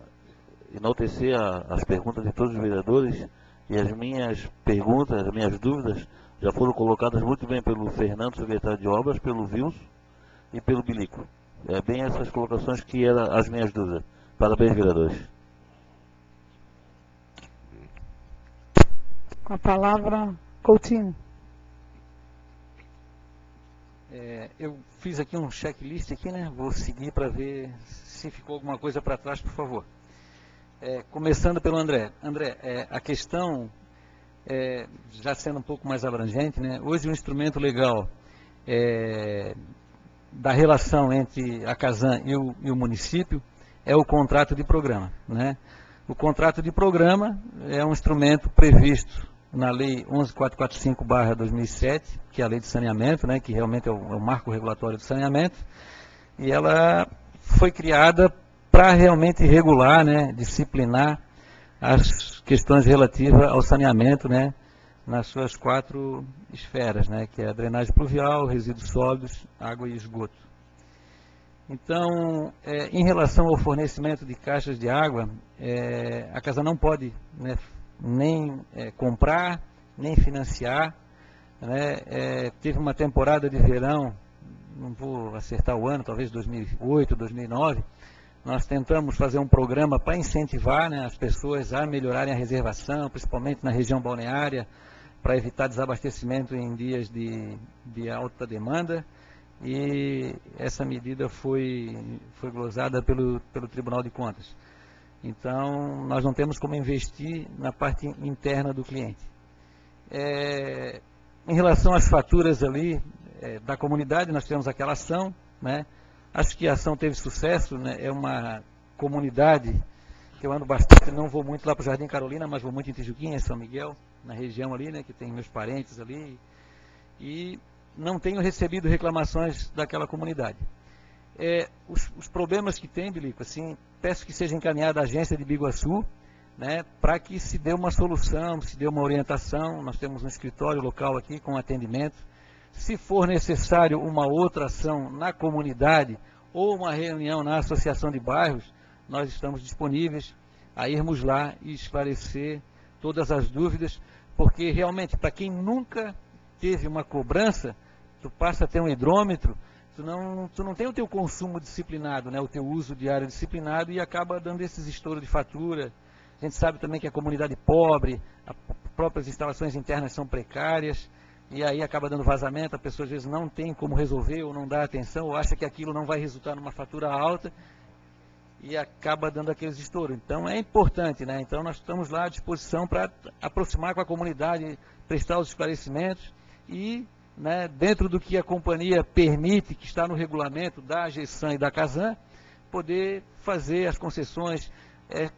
enaltecer as perguntas de todos os vereadores, e as minhas perguntas, as minhas dúvidas, já foram colocadas muito bem pelo Fernando, secretário de Obras, pelo Wilson e pelo Bilico. É bem essas colocações que eram as minhas dúvidas. Parabéns, vereadores. Com a palavra, Coutinho. Eu fiz aqui um checklist aqui, né? Vou seguir para ver se ficou alguma coisa para trás, por favor. Começando pelo André. André, a questão, já sendo um pouco mais abrangente, né? Hoje o instrumento legal da relação entre a Casan e o município é o contrato de programa, né? O contrato de programa é um instrumento previsto na Lei 11.445/2007, que é a Lei de Saneamento, né, que realmente é o marco regulatório do saneamento, e ela foi criada para realmente regular, né, disciplinar as questões relativas ao saneamento, né, nas suas 4 esferas, né, que é a drenagem pluvial, resíduos sólidos, água e esgoto. Então, em relação ao fornecimento de caixas de água, a Casa não pode, né, nem comprar, nem financiar, né. Teve uma temporada de verão, não vou acertar o ano, talvez 2008, 2009, nós tentamos fazer um programa para incentivar, né, as pessoas a melhorarem a reservação, principalmente na região balneária, para evitar desabastecimento em dias de alta demanda, e essa medida foi glosada pelo Tribunal de Contas. Então, nós não temos como investir na parte interna do cliente. Em relação às faturas ali da comunidade, nós temos aquela ação, né? Acho que a ação teve sucesso, né? É uma comunidade que eu ando bastante, não vou muito lá para o Jardim Carolina, mas vou muito em Tijuquinha, em São Miguel, na região ali, né? Que tem meus parentes ali, e não tenho recebido reclamações daquela comunidade. os problemas que tem, Bilico, assim, peço que seja encaminhada à agência de Biguaçu, né, para que se dê uma solução, se dê uma orientação. Nós temos um escritório local aqui com atendimento. Se for necessário uma outra ação na comunidade ou uma reunião na associação de bairros, nós estamos disponíveis a irmos lá e esclarecer todas as dúvidas, porque realmente, para quem nunca teve uma cobrança, tu passa a ter um hidrômetro, tu não tem o teu consumo disciplinado, né, o teu uso diário disciplinado, e acaba dando esses estouros de fatura. A gente sabe também que a comunidade pobre, as próprias instalações internas são precárias, e aí acaba dando vazamento, a pessoa às vezes não tem como resolver, ou não dá atenção, ou acha que aquilo não vai resultar numa fatura alta, e acaba dando aqueles estouros. Então é importante, né? Então nós estamos lá à disposição para aproximar com a comunidade, prestar os esclarecimentos e, né, dentro do que a companhia permite, que está no regulamento da AGESAN e da CASAN, poder fazer as concessões,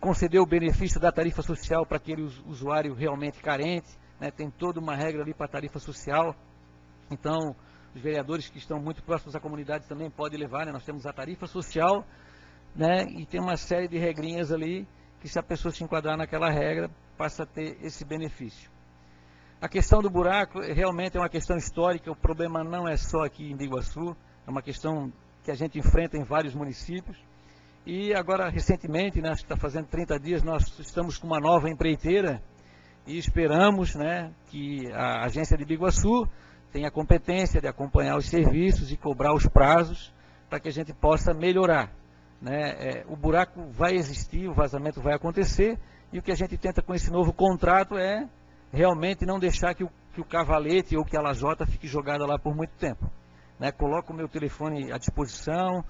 conceder o benefício da tarifa social para aquele usuário realmente carente, né? Tem toda uma regra ali para a tarifa social. Então, os vereadores que estão muito próximos à comunidade também podem levar, né? Nós temos a tarifa social, né? E tem uma série de regrinhas ali que, se a pessoa se enquadrar naquela regra, passa a ter esse benefício. A questão do buraco realmente é uma questão histórica. O problema não é só aqui em Biguaçu, é uma questão que a gente enfrenta em vários municípios. E agora, recentemente, né, está fazendo 30 dias, nós estamos com uma nova empreiteira e esperamos, né, que a agência de Biguaçu tenha a competência de acompanhar os serviços e cobrar os prazos para que a gente possa melhorar, né? O buraco vai existir, o vazamento vai acontecer, e o que a gente tenta com esse novo contrato é realmente não deixar que o cavalete ou que a lajota fique jogada lá por muito tempo, né? Coloco o meu telefone à disposição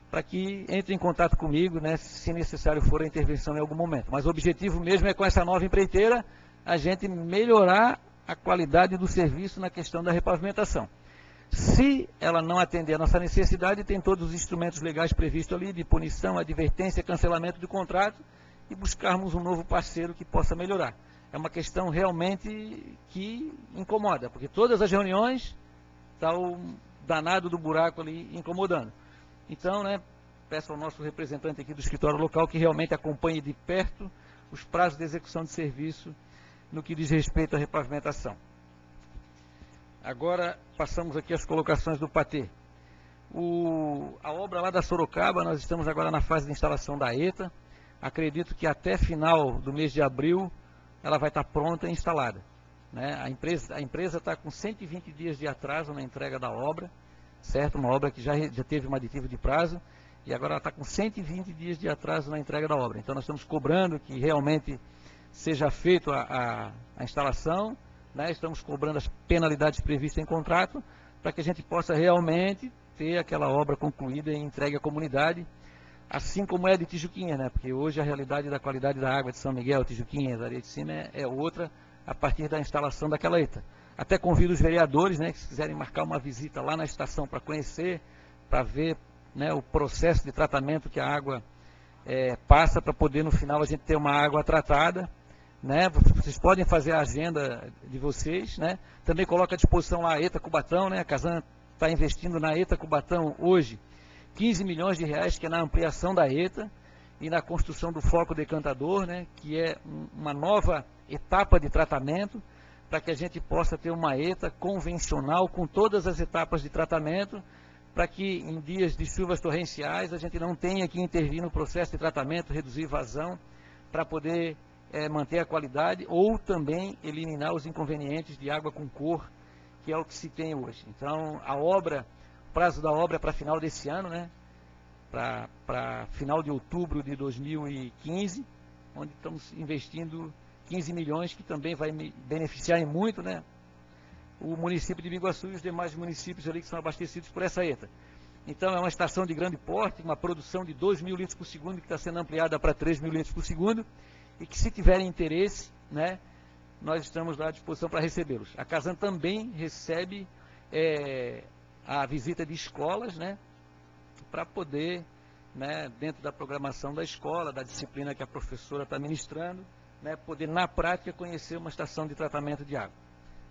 para que entre em contato comigo, né, se necessário for a intervenção em algum momento. Mas o objetivo mesmo é, com essa nova empreiteira, a gente melhorar a qualidade do serviço na questão da repavimentação. Se ela não atender a nossa necessidade, tem todos os instrumentos legais previstos ali, de punição, advertência, cancelamento do contrato, e buscarmos um novo parceiro que possa melhorar. É uma questão realmente que incomoda, porque todas as reuniões está o danado do buraco ali incomodando. Então, né, peço ao nosso representante aqui do escritório local que realmente acompanhe de perto os prazos de execução de serviço no que diz respeito à repavimentação. Agora, passamos aqui às colocações do PATê. A obra lá da Sorocaba, nós estamos agora na fase de instalação da ETA. Acredito que até final do mês de abril ela vai estar pronta e instalada, né? A empresa está com 120 dias de atraso na entrega da obra, certo? Uma obra que já teve um aditivo de prazo, e agora ela está com 120 dias de atraso na entrega da obra. Então nós estamos cobrando que realmente seja feita a instalação, né? Estamos cobrando as penalidades previstas em contrato, para que a gente possa realmente ter aquela obra concluída e entregue à comunidade, assim como é de Tijuquinha, né? Porque hoje a realidade da qualidade da água de São Miguel, Tijuquinhas, Areia de Cima é outra, a partir da instalação daquela ETA. Até convido os vereadores, né, que se quiserem marcar uma visita lá na estação para conhecer, para ver, né, o processo de tratamento que a água passa, para poder no final a gente ter uma água tratada, né? Vocês podem fazer a agenda de vocês, né? Também coloca à disposição lá a ETA Cubatão, né? A CASAN está investindo na ETA Cubatão hoje 15 milhões de reais, que é na ampliação da ETA e na construção do foco decantador, né? Que é uma nova etapa de tratamento, para que a gente possa ter uma ETA convencional com todas as etapas de tratamento, para que em dias de chuvas torrenciais a gente não tenha que intervir no processo de tratamento, reduzir vazão, para poder manter a qualidade, ou também eliminar os inconvenientes de água com cor, que é o que se tem hoje. Então, o prazo da obra é para final desse ano, né? Para final de outubro de 2015, onde estamos investindo 15 milhões, que também vai me beneficiar em muito, né, o município de Biguaçu e os demais municípios ali que são abastecidos por essa ETA. Então, é uma estação de grande porte, uma produção de 2 mil litros por segundo, que está sendo ampliada para 3 mil litros por segundo, e que, se tiverem interesse, né, nós estamos lá à disposição para recebê-los. A CASAN também recebe a visita de escolas, né, para poder, né, dentro da programação da escola, da disciplina que a professora está ministrando, né, poder, na prática, conhecer uma estação de tratamento de água.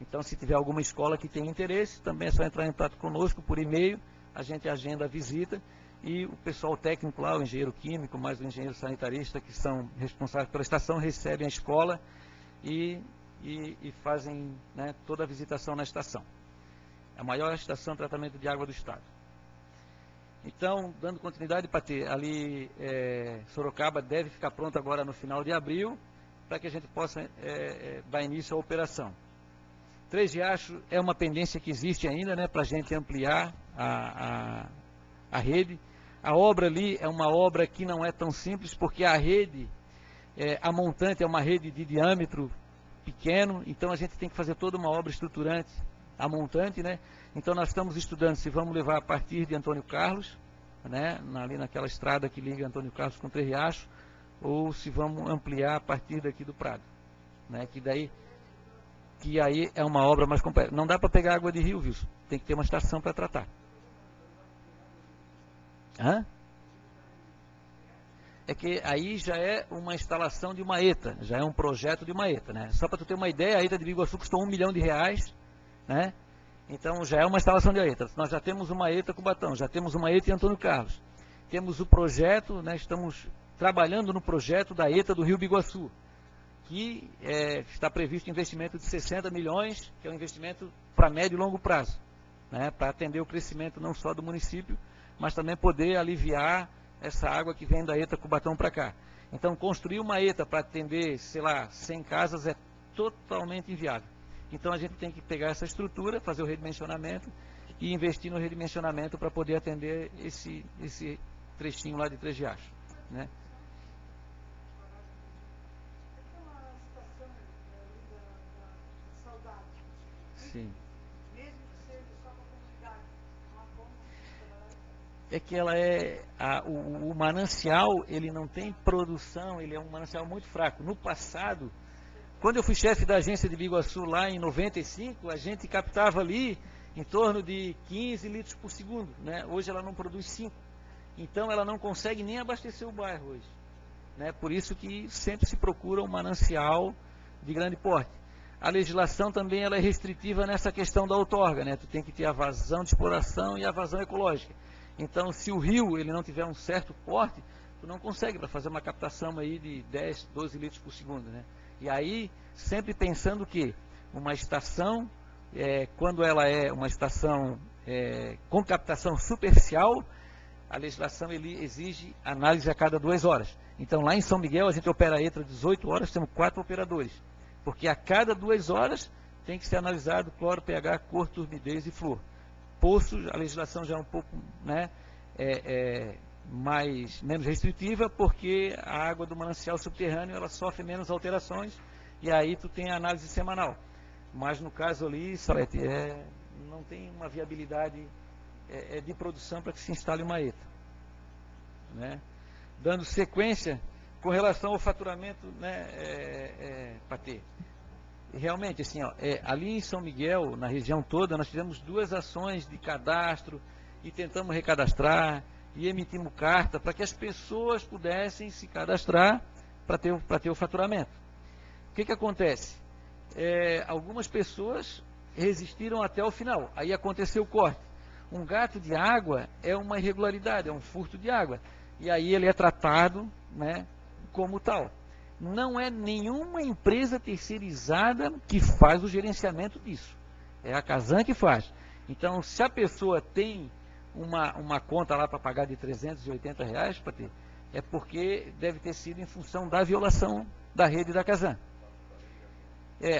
Então, se tiver alguma escola que tenha interesse, também é só entrar em contato conosco por e-mail, a gente agenda a visita e o pessoal técnico lá, o engenheiro químico, mais o engenheiro sanitarista, que são responsáveis pela estação, recebem a escola e fazem, né, toda a visitação na estação. É a maior estação de tratamento de água do estado. Então, dando continuidade, Patê, ali Sorocaba deve ficar pronto agora no final de abril, para que a gente possa dar início à operação. Três Riachos é uma pendência que existe ainda, né, para a gente ampliar a rede. A obra ali é uma obra que não é tão simples, porque a rede, a montante é uma rede de diâmetro pequeno, então a gente tem que fazer toda uma obra estruturante, a montante, né? Então nós estamos estudando se vamos levar a partir de Antônio Carlos, né, ali naquela estrada que liga Antônio Carlos com Três Riachos, ou se vamos ampliar a partir daqui do Prado, né, que aí é uma obra mais completa. Não dá para pegar água de rio, viu? Tem que ter uma estação para tratar. Hã? É que aí já é uma instalação de uma ETA, já é um projeto de uma ETA, né? Só para tu ter uma ideia, a ETA de Biguaçu custou R$1 milhão, né? Então já é uma instalação de ETA. Nós já temos uma ETA Cubatão, já temos uma ETA em Antônio Carlos. Temos o projeto, né? Estamos trabalhando no projeto da ETA do Rio Biguaçu, que está previsto investimento de 60 milhões, que é um investimento para médio e longo prazo, né? Para atender o crescimento não só do município, mas também poder aliviar essa água que vem da ETA Cubatão para cá. Então, construir uma ETA para atender, sei lá, 100 casas é totalmente inviável. Então, a gente tem que pegar essa estrutura, fazer o redimensionamento e investir no redimensionamento para poder atender esse trechinho lá de Três Riachos, né? Sim. É que ela o manancial, ele não tem produção, ele é um manancial muito fraco. No passado, quando eu fui chefe da agência de Biguaçu lá em 95, a gente captava ali em torno de 15 litros por segundo, né? Hoje ela não produz 5. Então ela não consegue nem abastecer o bairro hoje, né? Por isso que sempre se procura um manancial de grande porte. A legislação também ela é restritiva nessa questão da outorga, né? Tu tem que ter a vazão de exploração e a vazão ecológica. Então, se o rio ele não tiver um certo porte, tu não consegue para fazer uma captação aí de 10, 12 litros por segundo, né? E aí, sempre pensando que uma estação, quando ela é uma estação com captação superficial, a legislação ele exige análise a cada 2 horas. Então, lá em São Miguel, a gente opera a ETA 18 horas, temos 4 operadores. Porque a cada 2 horas tem que ser analisado cloro, pH, cor, turbidez e flor. Poço, a legislação já é um pouco, né, menos restritiva, porque a água do manancial subterrâneo ela sofre menos alterações e aí tu tem a análise semanal. Mas no caso ali, Salete, não tem uma viabilidade de produção para que se instale uma ETA, né? Dando sequência com relação ao faturamento, né, Patê. Realmente, assim, ó, ali em São Miguel, na região toda, nós fizemos 2 ações de cadastro e tentamos recadastrar e emitimos carta para que as pessoas pudessem se cadastrar para ter o faturamento. O que acontece? Algumas pessoas resistiram até o final, aí aconteceu o corte. Um gato de água é uma irregularidade, é um furto de água, e aí ele é tratado, né, como tal. Não é nenhuma empresa terceirizada que faz o gerenciamento disso. É a Casan que faz. Então, se a pessoa tem uma conta lá para pagar de R$380, para ter, é porque deve ter sido em função da violação da rede da Casan.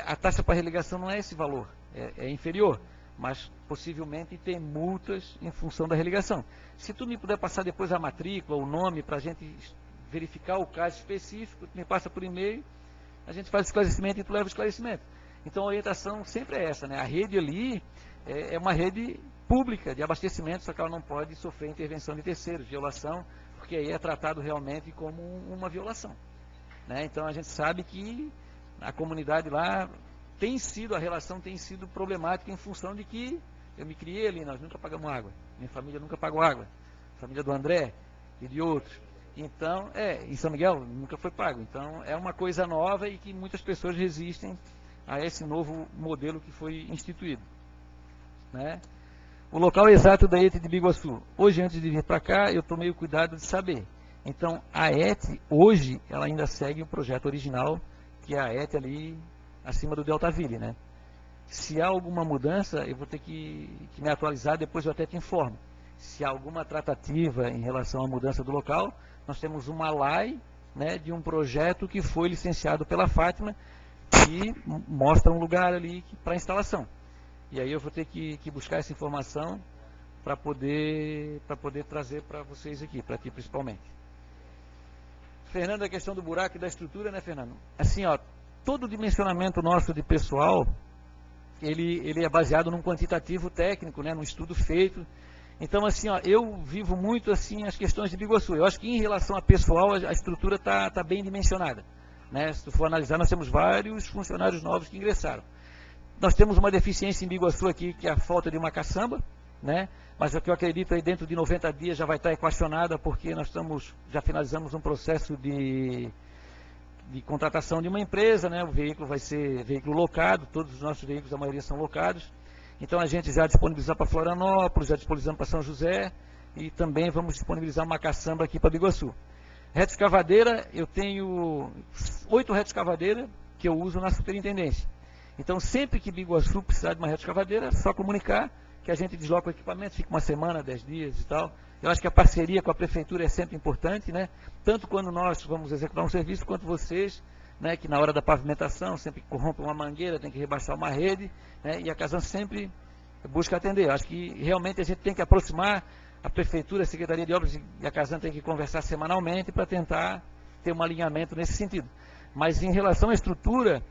A taxa para religação não é esse valor, é inferior, mas possivelmente tem multas em função da religação. Se tu me puder passar depois a matrícula, o nome, para a gente verificar o caso específico, me passa por e-mail, a gente faz o esclarecimento e tu leva o esclarecimento. Então a orientação sempre é essa, né? A rede ali é uma rede pública de abastecimento, só que ela não pode sofrer intervenção de terceiros, violação, porque aí é tratado realmente como uma violação, né? Então a gente sabe que a comunidade lá a relação tem sido problemática em função de que eu me criei ali, nós nunca pagamos água, minha família nunca pagou água, a família do André e de outros. Então, em São Miguel nunca foi pago. Então, é uma coisa nova e que muitas pessoas resistem a esse novo modelo que foi instituído, né? O local exato da ET de Biguaçu. Hoje, antes de vir para cá, eu tomei o cuidado de saber. Então, a ET, hoje, ela ainda segue o projeto original, que é a ET ali acima do Deltaville, né? Se há alguma mudança, eu vou ter que me atualizar, depois eu até te informo. Se há alguma tratativa em relação à mudança do local, nós temos uma LAI, né, de um projeto que foi licenciado pela Fátima, que mostra um lugar ali para instalação. E aí eu vou ter que buscar essa informação para poder trazer para vocês aqui, para ti principalmente. Fernando, a questão do buraco e da estrutura, né, Fernando? Assim, ó, todo o dimensionamento nosso de pessoal, ele é baseado num quantitativo técnico, né, num estudo feito. Então, assim, ó, eu vivo muito assim as questões de Biguaçu. Eu acho que em relação a pessoal, a estrutura tá bem dimensionada, né? Se tu for analisar, nós temos vários funcionários novos que ingressaram. Nós temos uma deficiência em Biguaçu aqui, que é a falta de uma caçamba, né? Mas o que eu acredito aí, dentro de 90 dias já vai estar equacionada, porque nós já finalizamos um processo de contratação de uma empresa, né? O veículo vai ser veículo locado, todos os nossos veículos, a maioria são locados. Então a gente já disponibilizou para Florianópolis, já disponibilizamos para São José e também vamos disponibilizar uma caçamba aqui para Biguaçu. Reta escavadeira, eu tenho 8 retas escavadeiras que eu uso na superintendência. Então sempre que Biguaçu precisar de uma reta escavadeira, é só comunicar que a gente desloca o equipamento, fica uma semana, 10 dias e tal. Eu acho que a parceria com a prefeitura é sempre importante, né? Tanto quando nós vamos executar um serviço, quanto vocês, né, que na hora da pavimentação, sempre que corrompe uma mangueira, tem que rebaixar uma rede, né, e a Casan sempre busca atender. Eu acho que realmente a gente tem que aproximar a prefeitura, a Secretaria de Obras e a Casan tem que conversar semanalmente para tentar ter um alinhamento nesse sentido. Mas em relação à estrutura,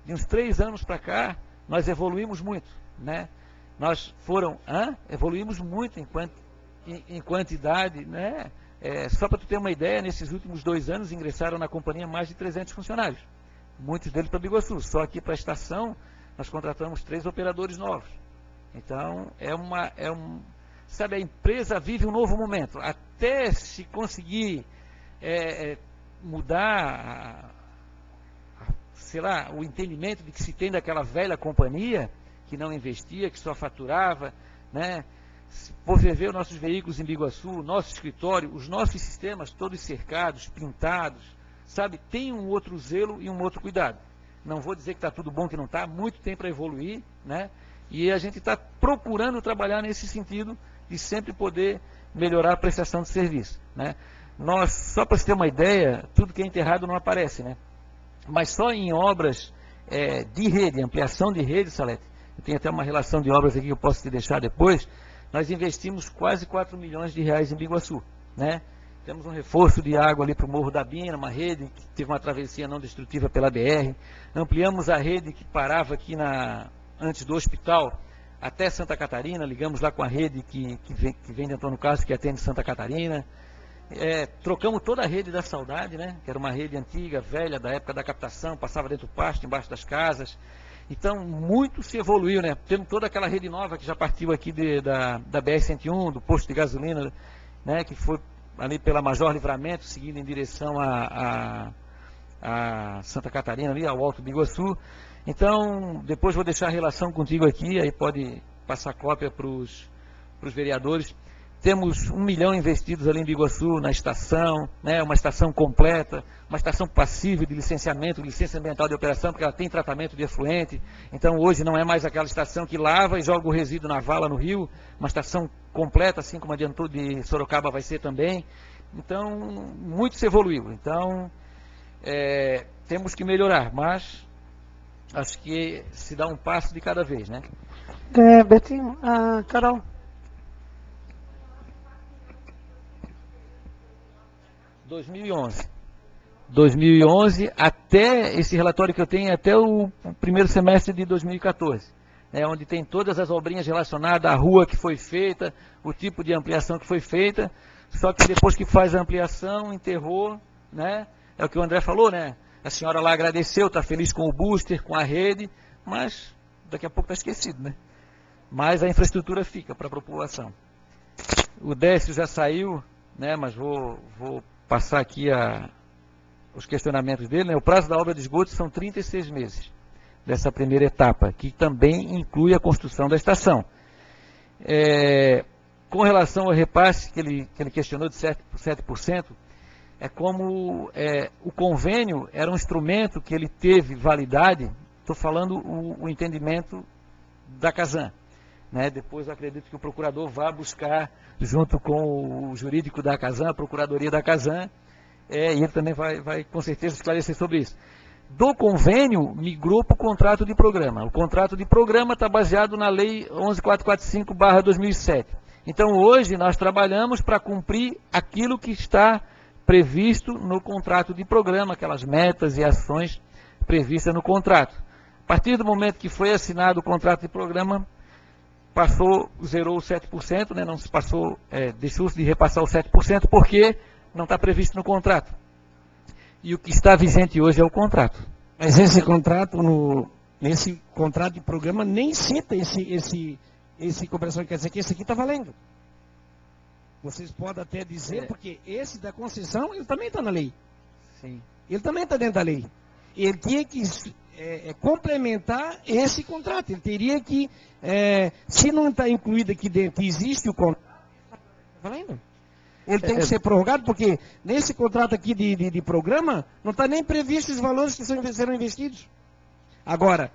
de uns 3 anos para cá, nós evoluímos muito, né? Evoluímos muito em quantidade, né? Só para tu ter uma ideia, nesses últimos 2 anos ingressaram na companhia mais de 300 funcionários, muitos deles para Biguaçu. Só aqui para a estação nós contratamos 3 operadores novos. Então sabe, a empresa vive um novo momento. Até se conseguir mudar, sei lá, o entendimento de que se tem daquela velha companhia que não investia, que só faturava, né? Por ver os nossos veículos em Biguaçu, nosso escritório, os nossos sistemas todos cercados, pintados, sabe? Tem um outro zelo e um outro cuidado. Não vou dizer que está tudo bom, que não está, muito tem para evoluir, né? E a gente está procurando trabalhar nesse sentido de sempre poder melhorar a prestação de serviço, né? Só para você ter uma ideia, tudo que é enterrado não aparece, né? Mas só em obras de rede, ampliação de rede, Salete, eu tenho até uma relação de obras aqui que eu posso te deixar depois. Nós investimos quase 4 milhões de reais em Biguaçu, né? Temos um reforço de água ali para o Morro da Bina, uma rede que teve uma travessia não destrutiva pela BR. Ampliamos a rede que parava aqui antes do hospital até Santa Catarina, ligamos lá com a rede que vem de Antônio Castro, que atende Santa Catarina. Trocamos toda a rede da Saudade, né? Que era uma rede antiga, velha, da época da captação, passava dentro do pasto, embaixo das casas. Então, muito se evoluiu, né? Temos toda aquela rede nova que já partiu aqui da BR-101, do posto de gasolina, né? Que foi ali pela Major Livramento, seguindo em direção a Santa Catarina, ali, ao Alto Biguaçu. Então, depois vou deixar a relação contigo aqui, aí pode passar cópia para os vereadores. Temos 1 milhão investidos ali em Biguaçu, na estação, né, uma estação completa, uma estação passível de licenciamento, licença ambiental de operação, porque ela tem tratamento de efluente. Então hoje não é mais aquela estação que lava e joga o resíduo na vala no rio, uma estação completa, assim como a de Sorocaba vai ser também. Então, muito se evoluiu. Então, temos que melhorar, mas acho que se dá um passo de cada vez, né? Betinho, Carol. Em 2011, até esse relatório que eu tenho, até o primeiro semestre de 2014, né, onde tem todas as obrinhas relacionadas à rua que foi feita, o tipo de ampliação que foi feita, só que depois que faz a ampliação, enterrou, né, é o que o André falou, né, a senhora lá agradeceu, está feliz com o booster, com a rede, mas daqui a pouco está esquecido, né, mas a infraestrutura fica para a população. O Décio já saiu, né, mas vou passar aqui os questionamentos dele, né? O prazo da obra de esgoto são 36 meses, dessa primeira etapa, que também inclui a construção da estação. Com relação ao repasse que ele questionou de 7%, é como o convênio era um instrumento que ele teve validade, estou falando o entendimento da Casan. Né? Depois eu acredito que o procurador vá buscar, junto com o jurídico da Casan, a procuradoria da Casan, e ele também vai com certeza esclarecer sobre isso. Do convênio, migrou para o contrato de programa. O contrato de programa está baseado na Lei 11.445/2007. Então, hoje, nós trabalhamos para cumprir aquilo que está previsto no contrato de programa, aquelas metas e ações previstas no contrato. A partir do momento que foi assinado o contrato de programa, zerou os 7%, né, não se passou, deixou-se de repassar os 7%, porque não está previsto no contrato. E o que está vigente hoje é o contrato. Mas esse contrato, nesse contrato de programa, nem cita esse cooperação, quer dizer que esse aqui está valendo. Vocês podem até dizer, porque esse da concessão, ele também está na lei. Sim. Ele também está dentro da lei. Ele tinha que complementar esse contrato. Ele teria que, se não está incluído aqui dentro, existe o contrato, está valendo. Ele tem que ser prorrogado, porque nesse contrato aqui de programa, não está nem previsto os valores que serão investidos. Agora,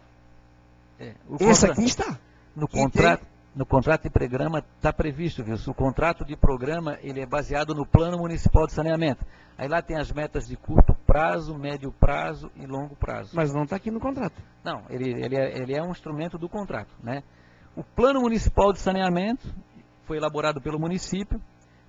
esse aqui está. No contrato de programa está previsto, viu? O contrato de programa ele é baseado no Plano Municipal de Saneamento. Aí lá tem as metas de curto prazo, médio prazo e longo prazo. Mas não está aqui no contrato. Não, ele é um instrumento do contrato, né? O Plano Municipal de Saneamento foi elaborado pelo município.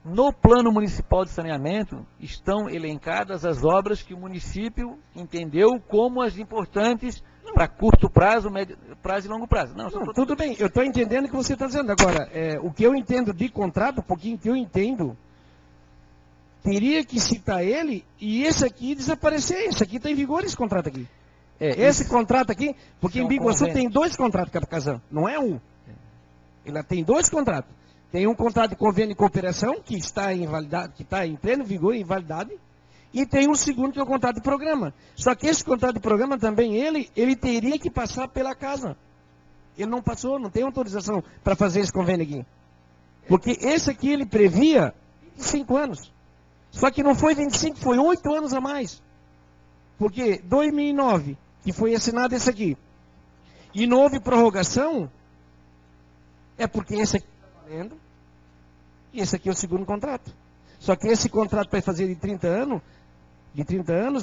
No Plano Municipal de Saneamento estão elencadas as obras que o município entendeu como as importantes para curto prazo, médio prazo e longo prazo. Não, tudo bem, eu estou entendendo o que você está dizendo. Agora, o que eu entendo de contrato, um pouquinho que eu entendo, teria que citar ele e esse aqui desaparecer. Esse aqui está em vigor, esse contrato aqui. Esse contrato aqui, porque em Biguaçu tem 2 contratos com a Casan, não é um. Ela tem 2 contratos. Tem um contrato de convênio e cooperação, que está em validade, que está em pleno vigor e em validade, e tem um segundo que é o contrato de programa. Só que esse contrato de programa também, ele teria que passar pela casa. Ele não passou, não tem autorização para fazer esse convênio aqui. Porque esse aqui ele previa 25 anos. Só que não foi 25, foi 8 anos a mais. Porque 2009, que foi assinado esse aqui, e não houve prorrogação, é porque esse aqui está valendo, e esse aqui é o segundo contrato. Só que esse contrato para fazer de 30 anos,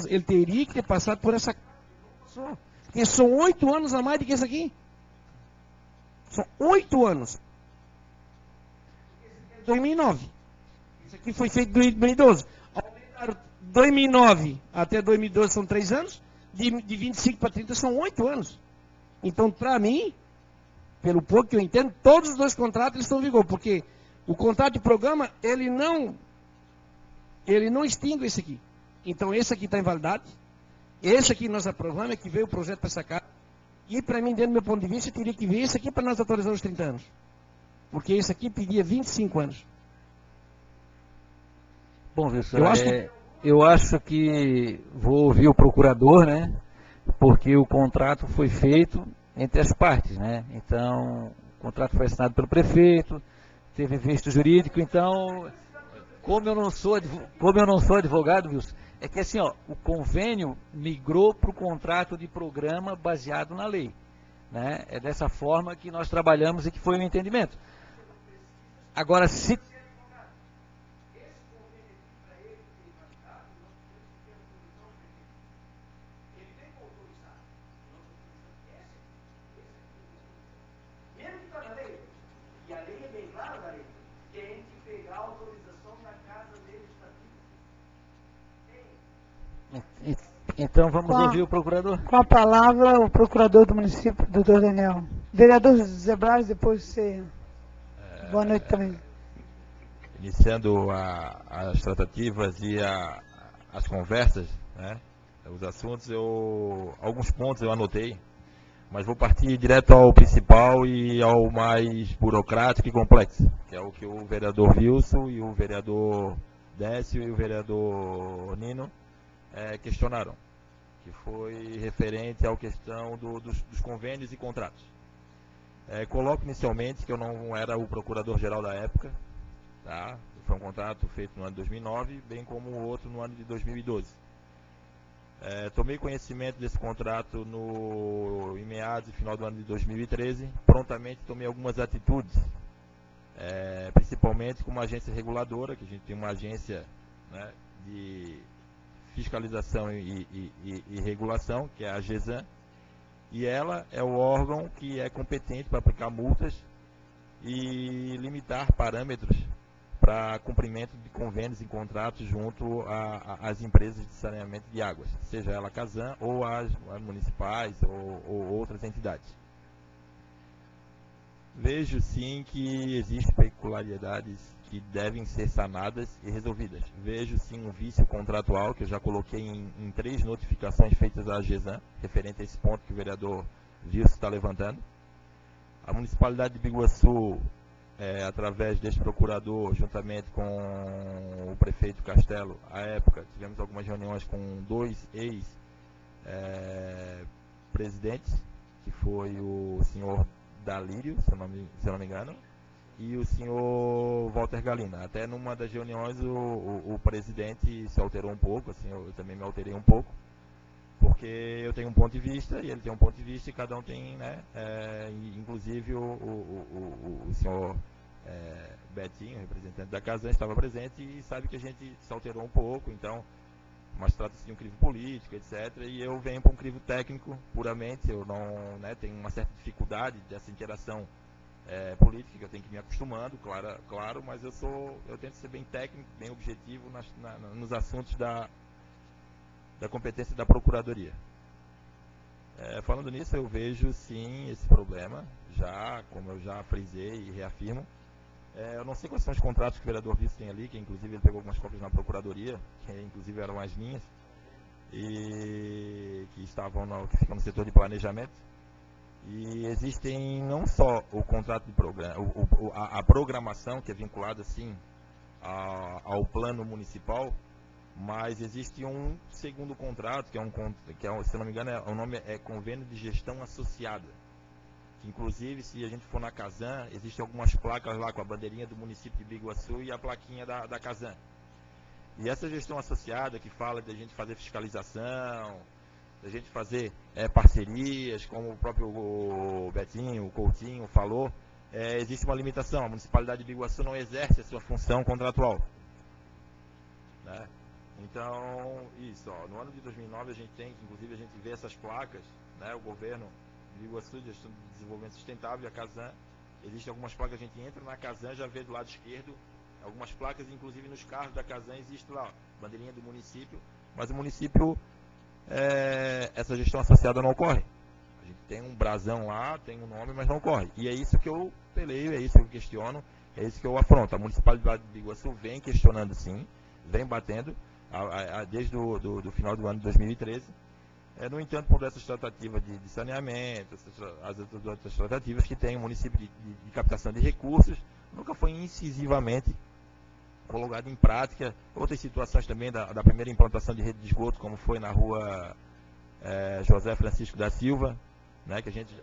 ele teria que ter passado por essa casa. Porque são 8 anos a mais do que esse aqui. São 8 anos. 2009. Isso aqui foi feito em 2012. Aumentaram 2009 até 2012 são 3 anos. De 25 para 30 são 8 anos. Então, para mim, pelo pouco que eu entendo, todos os 2 contratos estão em vigor. Porque o contrato de programa, ele não extingue esse aqui. Então, esse aqui está em validade. Esse aqui nós aprovamos, é que veio o projeto para essa casa. E, para mim, dentro do meu ponto de vista, teria que ver esse aqui para nós atualizar os 30 anos. Porque esse aqui pedia 25 anos. Bom, professor, eu acho que vou ouvir o procurador, né? Porque o contrato foi feito entre as partes, né? Então, o contrato foi assinado pelo prefeito, teve visto jurídico, então, como eu não sou advogado, Wilson, é que assim, ó, o convênio migrou para o contrato de programa baseado na lei, né? É dessa forma que nós trabalhamos e que foi o entendimento. Agora, se então vamos ouvir o procurador. Com a palavra, o procurador do município, doutor Daniel. Vereador José Braz, depois você. Boa noite também. Iniciando as tratativas e as conversas, né, os assuntos, alguns pontos eu anotei, mas vou partir direto ao principal e ao mais burocrático e complexo, que é o que o vereador Wilson e o vereador Décio e o vereador Nino questionaram, que foi referente à questão dos convênios e contratos. Coloco inicialmente que eu não era o procurador-geral da época, tá? Foi um contrato feito no ano de 2009, bem como o outro no ano de 2012. Tomei conhecimento desse contrato em meados e final do ano de 2013. Prontamente tomei algumas atitudes, principalmente como agência reguladora, que a gente tem uma agência, né, de fiscalização e regulação, que é a AGESAN, e ela é o órgão que é competente para aplicar multas e limitar parâmetros para cumprimento de convênios e contratos junto às empresas de saneamento de águas, seja ela a CASAN ou as municipais ou outras entidades. Vejo sim que existem peculiaridades que devem ser sanadas e resolvidas. Vejo sim um vício contratual, que eu já coloquei em 3 notificações feitas à AGESAN, referente a esse ponto que o vereador Wilson está levantando. A Municipalidade de Biguaçu, através deste procurador, juntamente com o prefeito Castelo, à época, tivemos algumas reuniões com 2 ex-presidentes, que foi o senhor Dalírio, se eu não me engano, e o senhor Walter Galina. Até numa das reuniões o presidente se alterou um pouco, assim, eu também me alterei um pouco, porque eu tenho um ponto de vista e ele tem um ponto de vista e cada um tem, né, inclusive o senhor Betinho, representante da CASAN, estava presente e sabe que a gente se alterou um pouco, então, mas trata-se de um crivo político, etc. E eu venho para um crivo técnico, puramente. Eu não, né, tenho uma certa dificuldade dessa interação política, que eu tenho que ir me acostumando, claro, mas eu tento ser bem técnico, bem objetivo nos assuntos da competência da Procuradoria. Falando nisso, eu vejo sim esse problema, como eu já frisei e reafirmo. Eu não sei quais são os contratos que o vereador Wilson tem ali, que inclusive ele pegou algumas cópias na Procuradoria, que inclusive eram as minhas, e que ficam no setor de planejamento. E existem não só o contrato de programa, a programação, que é vinculada assim ao plano municipal, mas existe um segundo contrato, que se não me engano, o nome é Convênio de Gestão Associada. Que, inclusive, se a gente for na CASAN, existem algumas placas lá com a bandeirinha do município de Biguaçu e a plaquinha da CASAN. E essa gestão associada, que fala de a gente fazer fiscalização, da gente fazer parcerias, como o próprio Betinho, o Coutinho falou, existe uma limitação. A Municipalidade de Biguaçu não exerce a sua função contratual, né? Então, isso, no ano de 2009 a gente tem, inclusive a gente vê essas placas, né, o governo de Biguaçu, Gestão de Desenvolvimento Sustentável, e a CASAN, existem algumas placas, a gente entra na CASAN, já vê do lado esquerdo, algumas placas, inclusive nos carros da CASAN, existe lá, bandeirinha do município, mas o município, essa gestão associada não ocorre. A gente tem um brasão lá, tem um nome, mas não ocorre. E é isso que eu peleio, é isso que eu questiono, é isso que eu afronto. A Municipalidade de Biguaçu vem questionando sim, vem batendo, desde o final do ano de 2013. No entanto, por essas tratativas de saneamento, as outras tratativas que tem o município de captação de recursos, nunca foi incisivamente colocado em prática. Outras situações também da primeira implantação de rede de esgoto, como foi na rua José Francisco da Silva, né, que a gente...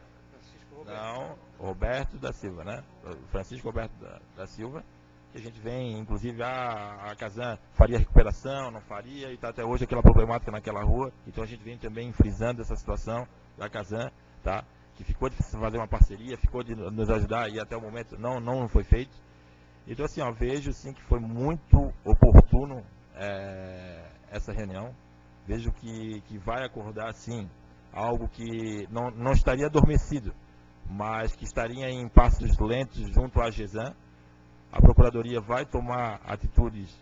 Roberto da Silva, né? Francisco Roberto da Silva, que a gente vem, inclusive, a CASAN faria recuperação, não faria, e está até hoje aquela problemática naquela rua. Então a gente vem também frisando essa situação da CASAN, tá? Que ficou de fazer uma parceria, ficou de nos ajudar e até o momento não foi feito. Então assim, vejo sim que foi muito oportuno essa reunião. Vejo que vai acordar sim algo que não estaria adormecido, mas que estaria em passos lentos junto à AGESAN. A Procuradoria vai tomar atitudes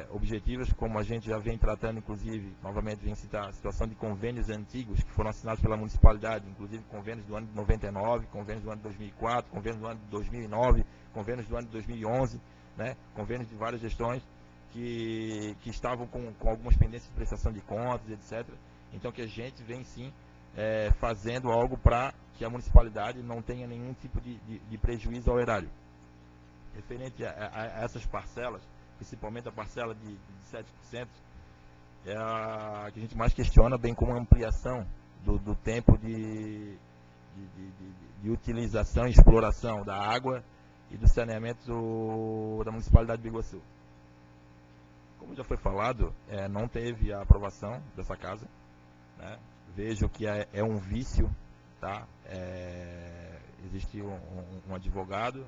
objetivas, como a gente já vem tratando, inclusive, novamente vem citar a situação de convênios antigos que foram assinados pela municipalidade, inclusive convênios do ano de 99, convênios do ano de 2004, convênios do ano de 2009, convênios do ano de 2011, né, convênios de várias gestões que estavam com algumas pendências de prestação de contas, etc. Então que a gente vem sim fazendo algo para que a municipalidade não tenha nenhum tipo de prejuízo ao erário. Referente a essas parcelas, principalmente a parcela de 7%, é a que a gente mais questiona, bem como a ampliação do tempo de de utilização e exploração da água e do saneamento da Municipalidade de Biguaçu. Como já foi falado, não teve a aprovação dessa casa, né? Vejo que é um vício, tá? Existe um advogado,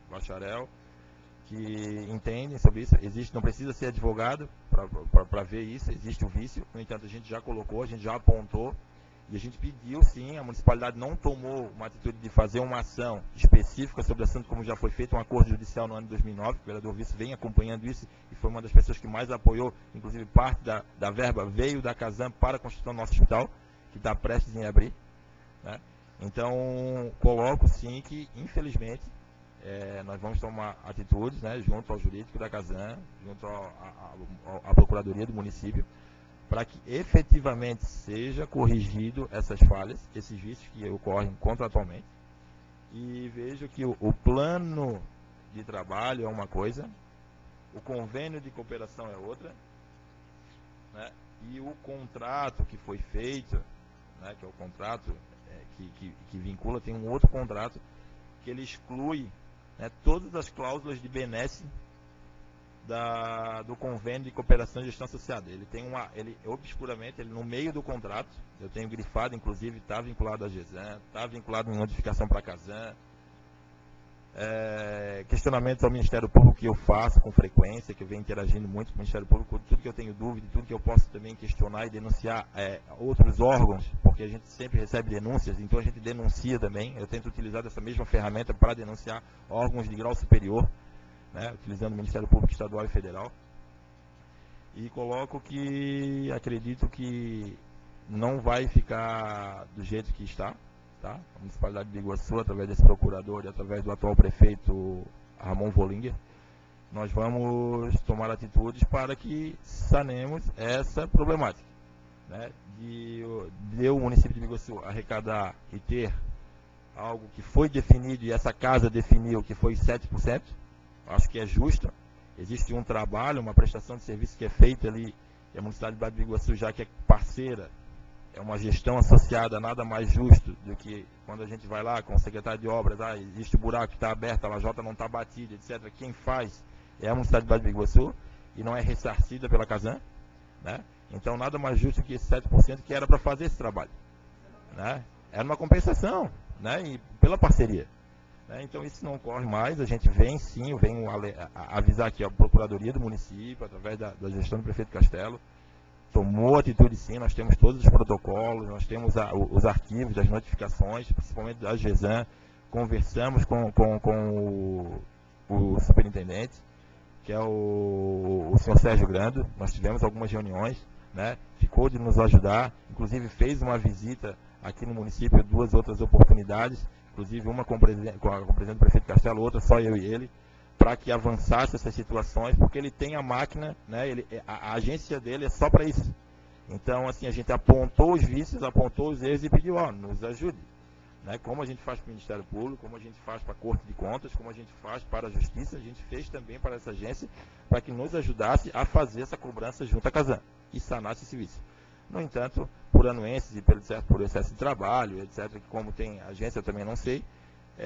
bacharel, que entende sobre isso. Não precisa ser advogado para ver isso, existe o vício. No entanto, a gente já colocou, a gente já apontou, e a gente pediu sim, a municipalidade não tomou uma atitude de fazer uma ação específica sobre o assunto, como já foi feito um acordo judicial no ano de 2009, o vereador Vício vem acompanhando isso e foi uma das pessoas que mais apoiou, inclusive parte da verba veio da Casan para a construção do nosso hospital, que está prestes em abrir, né? Então, coloco sim que, infelizmente, nós vamos tomar atitudes, né, junto ao jurídico da Casan, junto à Procuradoria do município, para que efetivamente seja corrigido essas falhas, esses vícios que ocorrem contratualmente. E vejo que o plano de trabalho é uma coisa, o convênio de cooperação é outra, né, e o contrato que foi feito, né, que é o contrato que vincula, tem um outro contrato que ele exclui, né, todas as cláusulas de benesse do convênio de cooperação e gestão associada. Ele tem obscuramente, no meio do contrato, eu tenho grifado, inclusive, está vinculado à GESAN, está vinculado em notificação para a Casan. Questionamentos ao Ministério Público que eu faço com frequência, que eu venho interagindo muito com o Ministério Público, tudo que eu tenho dúvida, tudo que eu posso também questionar e denunciar outros órgãos, porque a gente sempre recebe denúncias, então a gente denuncia também. Eu tento utilizar essa mesma ferramenta para denunciar órgãos de grau superior, né, utilizando o Ministério Público Estadual e Federal. E coloco que acredito que não vai ficar do jeito que está. Tá? A Municipalidade de Biguaçu, através desse procurador e através do atual prefeito Ramon Vollinger, nós vamos tomar atitudes para que sanemos essa problemática, né? de o município de Biguaçu arrecadar e ter algo que foi definido, e essa casa definiu que foi 7%, acho que é justo. Existe um trabalho, uma prestação de serviço que é feita ali, e a Municipalidade de Biguaçu, já que é parceira, é uma gestão associada, nada mais justo do que quando a gente vai lá com o secretário de obras, existe o buraco que está aberto, a lajota não está batida, etc. Quem faz é a Municipalidade de Biguaçu e não é ressarcida pela Casan, né? Então, nada mais justo que esse 7% que era para fazer esse trabalho, né? Era uma compensação, né? E pela parceria, né? Então, isso não ocorre mais. A gente vem sim, eu venho avisar aqui a Procuradoria do município, através da gestão do prefeito Castelo, tomou atitude sim. Nós temos todos os protocolos, nós temos os arquivos das notificações, principalmente da GESAN. Conversamos com o superintendente, que é o senhor Sérgio Grando. Nós tivemos algumas reuniões, né? Ficou de nos ajudar, inclusive fez uma visita aqui no município, 2 outras oportunidades, inclusive uma com o presidente do prefeito Castelo, outra só eu e ele, para que avançasse essas situações, porque ele tem a máquina, né? A agência dele é só para isso. Então, assim, a gente apontou os vícios, apontou os erros e pediu, nos ajude, né? Como a gente faz para o Ministério Público, como a gente faz para a Corte de Contas, como a gente faz para a Justiça, a gente fez também para essa agência, para que nos ajudasse a fazer essa cobrança junto à Casan e sanasse esse vício. No entanto, por anuências e por excesso de trabalho, etc., que como tem agência, eu também não sei,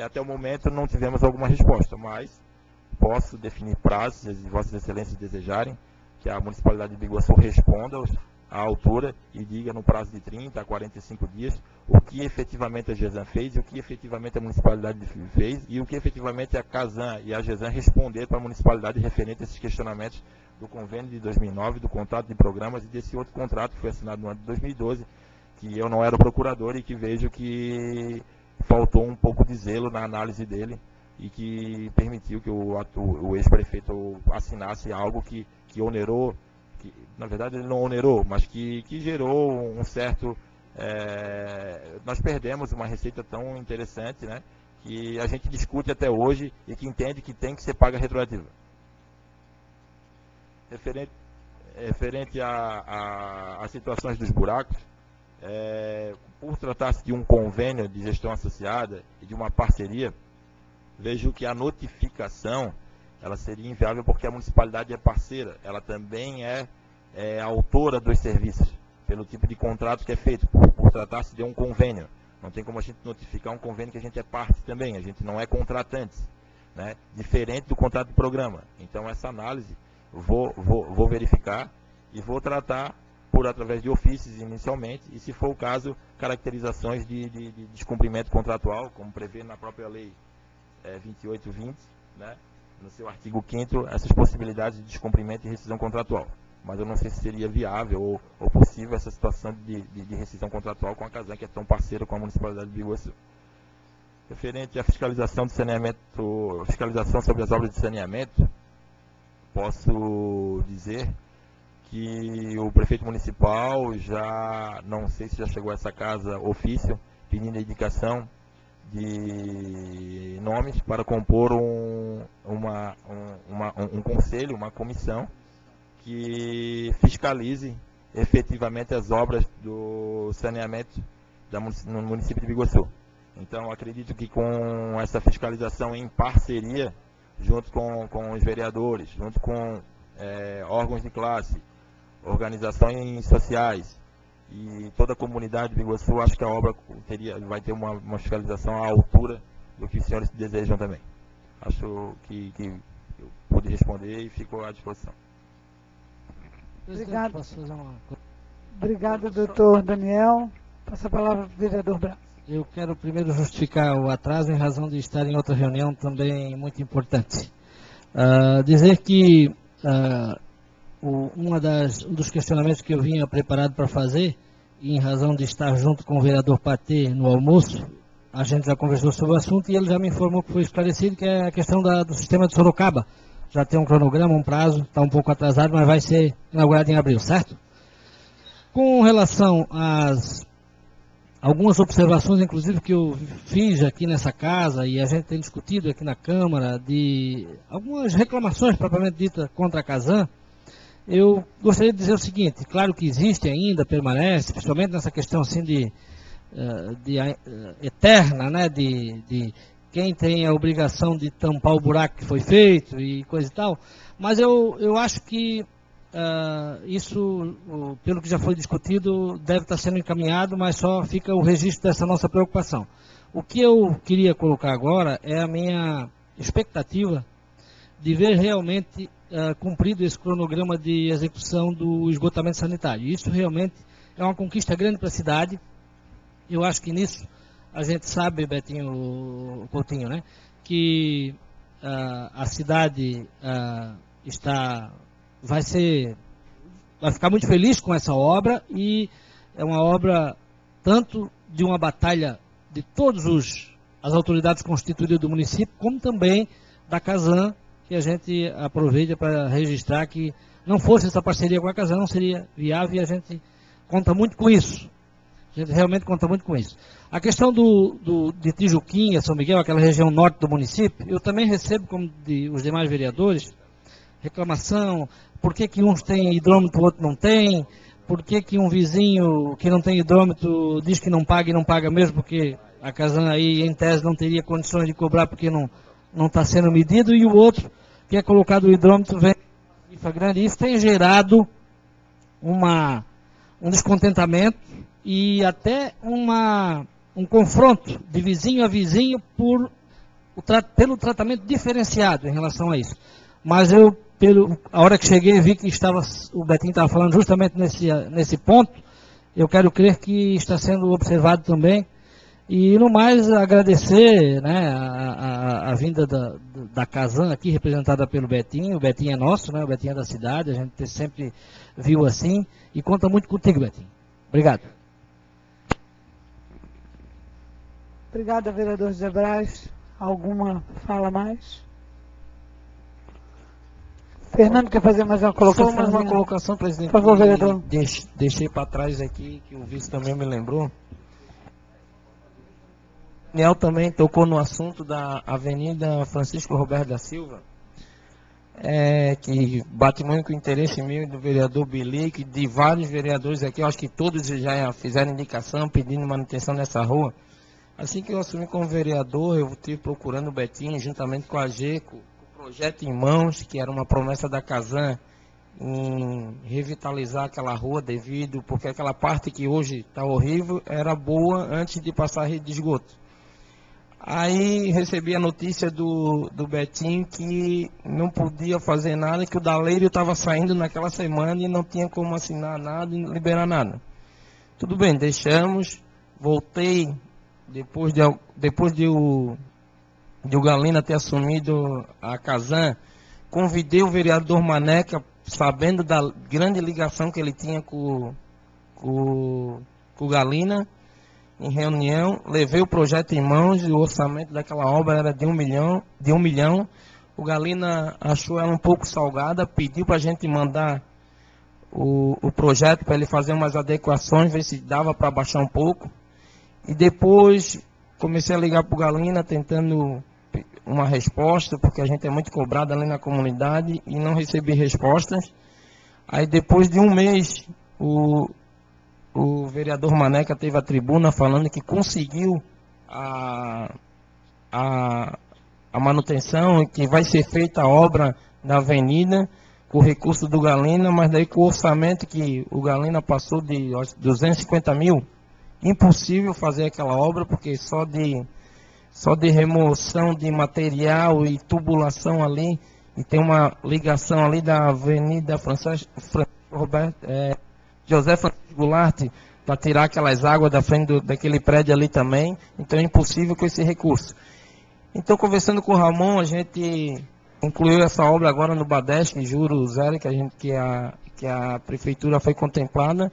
até o momento não tivemos alguma resposta, mas posso definir prazos, se Vossas Excelências desejarem, que a Municipalidade de Biguaçu responda à altura e diga no prazo de 30 a 45 dias o que efetivamente a GESAN fez, e o que efetivamente a Municipalidade fez, e o que efetivamente a Casan e a GESAN responder para a Municipalidade referente a esses questionamentos do convênio de 2009, do contrato de programas e desse outro contrato que foi assinado no ano de 2012, que eu não era o procurador e que vejo que faltou um pouco de zelo na análise dele, e que permitiu que o ex-prefeito assinasse algo que onerou, que na verdade ele não onerou, mas que gerou um certo... nós perdemos uma receita tão interessante, né, que a gente discute até hoje e que entende que tem que ser paga retroativa. Referente às situações dos buracos, por tratar-se de um convênio de gestão associada e de uma parceria, vejo que a notificação ela seria inviável, porque a municipalidade é parceira, ela também é autora dos serviços, pelo tipo de contrato que é feito, por tratar-se de um convênio. Não tem como a gente notificar um convênio que a gente é parte também, a gente não é contratante, né? Diferente do contrato de programa. Então essa análise vou verificar e vou tratar através de ofícios inicialmente, e se for o caso, caracterizações de descumprimento contratual, como prevê na própria lei 2820, né? No seu artigo 5º, essas possibilidades de descumprimento e rescisão contratual. Mas eu não sei se seria viável ou possível essa situação de rescisão contratual com a Casan, que é tão parceira com a Municipalidade de Biguaçu. Referente à fiscalização de saneamento, fiscalização sobre as obras de saneamento, posso dizer que o prefeito municipal já, não sei se já chegou a essa casa ofício, pedindo a indicação de nomes para compor um conselho, uma comissão que fiscalize efetivamente as obras do saneamento no município de Biguaçu. Então, acredito que com essa fiscalização em parceria, junto com os vereadores, junto com órgãos de classe, organizações sociais e toda a comunidade de Biguaçu, acho que a obra vai ter uma fiscalização à altura do que os senhores desejam também. Acho que eu pude responder e fico à disposição. Obrigado. Obrigado, doutor Daniel. Passa a palavra para o vereador Braz. Eu quero primeiro justificar o atraso em razão de estar em outra reunião também muito importante. Dizer que um dos questionamentos que eu vinha preparado para fazer, e em razão de estar junto com o vereador Patê no almoço, a gente já conversou sobre o assunto e ele já me informou que foi esclarecido, que é a questão do sistema de Sorocaba. Já tem um cronograma, um prazo, está um pouco atrasado, mas vai ser inaugurado em abril, certo? Com relação às algumas observações, inclusive, que eu fiz aqui nessa casa, e a gente tem discutido aqui na Câmara, de algumas reclamações, propriamente dita, contra a Casan, eu gostaria de dizer o seguinte: claro que existe ainda, permanece, principalmente nessa questão assim eterna, né, de quem tem a obrigação de tampar o buraco que foi feito e coisa e tal, mas eu acho que isso, pelo que já foi discutido, deve estar sendo encaminhado, mas só fica o registro dessa nossa preocupação. O que eu queria colocar agora é a minha expectativa de ver realmente cumprido esse cronograma de execução do esgotamento sanitário. Isso realmente é uma conquista grande para a cidade. Eu acho que nisso a gente sabe, Betinho Coutinho, né, que a cidade vai ficar muito feliz com essa obra, e é uma obra tanto de uma batalha de todas as autoridades constituídas do município, como também da Casan, que a gente aproveita para registrar que não fosse essa parceria com a Casan, não seria viável, e a gente conta muito com isso. A gente realmente conta muito com isso. A questão de Tijuquinha, São Miguel, aquela região norte do município, eu também recebo, como os demais vereadores, reclamação: por que uns têm hidrômetro e o outro não tem? Por que um vizinho que não tem hidrômetro diz que não paga e não paga mesmo, porque a Casan aí, em tese, não teria condições de cobrar porque não está sendo medido, e o outro que é colocado o hidrômetro vem tarifa grande. Isso tem gerado um descontentamento e até um confronto de vizinho a vizinho pelo tratamento diferenciado em relação a isso. Mas a hora que cheguei, vi que o Betinho estava falando justamente nesse ponto. Eu quero crer que está sendo observado também. E, no mais, agradecer, né, a vinda da Casan aqui, representada pelo Betinho. O Betinho é nosso, né, o Betinho é da cidade, a gente sempre viu assim. E conta muito contigo, Betinho. Obrigado. Obrigada, vereador José Braz. Alguma fala mais? Fernando, quer fazer mais uma colocação? Só mais uma colocação, presidente. Por favor, vereador. Deixei para trás aqui, que o vice também me lembrou. O Daniel também tocou no assunto da Avenida Francisco Roberto da Silva, que bate muito com o interesse meu, do vereador Bilic, de vários vereadores aqui. Eu acho que todos já fizeram indicação pedindo manutenção nessa rua. Assim que eu assumi como vereador, eu estive procurando o Betinho, juntamente com a GECO, projeto em mãos, que era uma promessa da Casan, em revitalizar aquela rua porque aquela parte que hoje está horrível era boa antes de passar a rede de esgoto. Aí recebi a notícia do Betinho que não podia fazer nada, que o Dalério estava saindo naquela semana e não tinha como assinar nada e liberar nada. Tudo bem, deixamos, voltei, depois de o Galina ter assumido a Casan, convidei o vereador Maneca, sabendo da grande ligação que ele tinha com o Galina, em reunião, levei o projeto em mãos e o orçamento daquela obra era de 1 milhão. O Galina achou ela um pouco salgada, pediu para a gente mandar o projeto para ele fazer umas adequações, ver se dava para baixar um pouco. E depois comecei a ligar para o Galina tentando uma resposta, porque a gente é muito cobrado ali na comunidade e não recebi respostas. Aí depois de um mês, o vereador Maneca teve a tribuna falando que conseguiu a manutenção e que vai ser feita a obra da avenida com o recurso do Galina, mas daí com o orçamento que o Galina passou de 250 mil, impossível fazer aquela obra, porque só de remoção de material e tubulação ali, e tem uma ligação ali da Avenida José Francisco Goulart, para tirar aquelas águas da frente daquele prédio ali também, então é impossível com esse recurso. Então, conversando com o Ramon, a gente incluiu essa obra agora no Badesc, juro zero, que a prefeitura foi contemplada.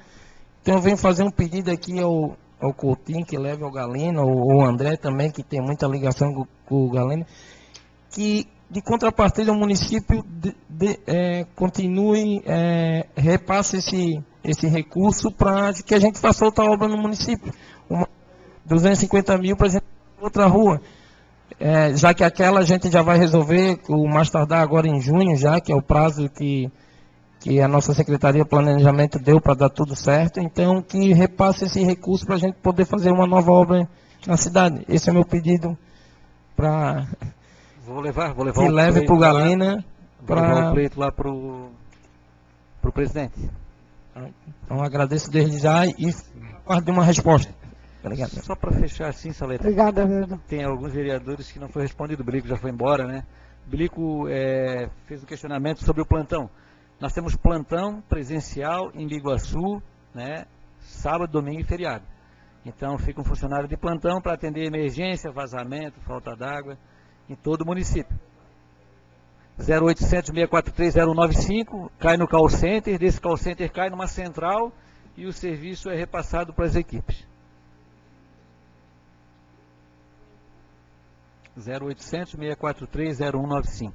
Então, eu venho fazer um pedido aqui ao Coutinho, que leve ao Galina, ou ao André também, que tem muita ligação com o Galina, que de contrapartida o município continue, repasse esse recurso para que a gente faça outra obra no município. 250 mil para a gente fazer outra rua. Já que aquela a gente já vai resolver, o mais tardar agora em junho, já que é o prazo que a nossa Secretaria de Planejamento deu para dar tudo certo, então que repasse esse recurso para a gente poder fazer uma nova obra na cidade. Esse é o meu pedido para Vou levar que leve para o Galina. Para levar o pleito lá para o presidente. Então agradeço desde já e aguardo uma resposta. Obrigado. Só para fechar assim, Saleta. Obrigada, vereador. Tem alguns vereadores que não foi respondido, o Blico já foi embora, né? O Blico fez um questionamento sobre o plantão. Nós temos plantão presencial em Biguaçu, né? Sábado, domingo e feriado. Então fica um funcionário de plantão para atender emergência, vazamento, falta d'água em todo o município. 0800-643-0195, cai no call center, desse call center cai numa central e o serviço é repassado para as equipes. 0800-643-0195.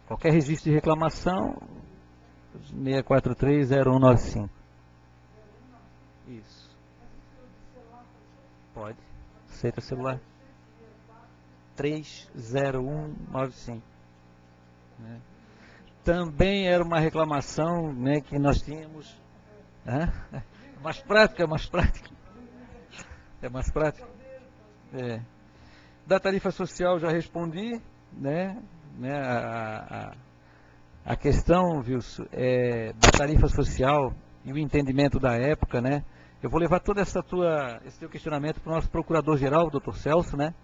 Qualquer registro de reclamação, 643-0195. Isso. Pode. Aceita celular. 30195. Né? Também era uma reclamação, né, que nós tínhamos. Mais prática. É mais prática. Da tarifa social já respondi, né? A questão, Wilson, da tarifa social e o entendimento da época, né? Eu vou levar todo esse teu questionamento para o nosso procurador-geral, o doutor Celso, né?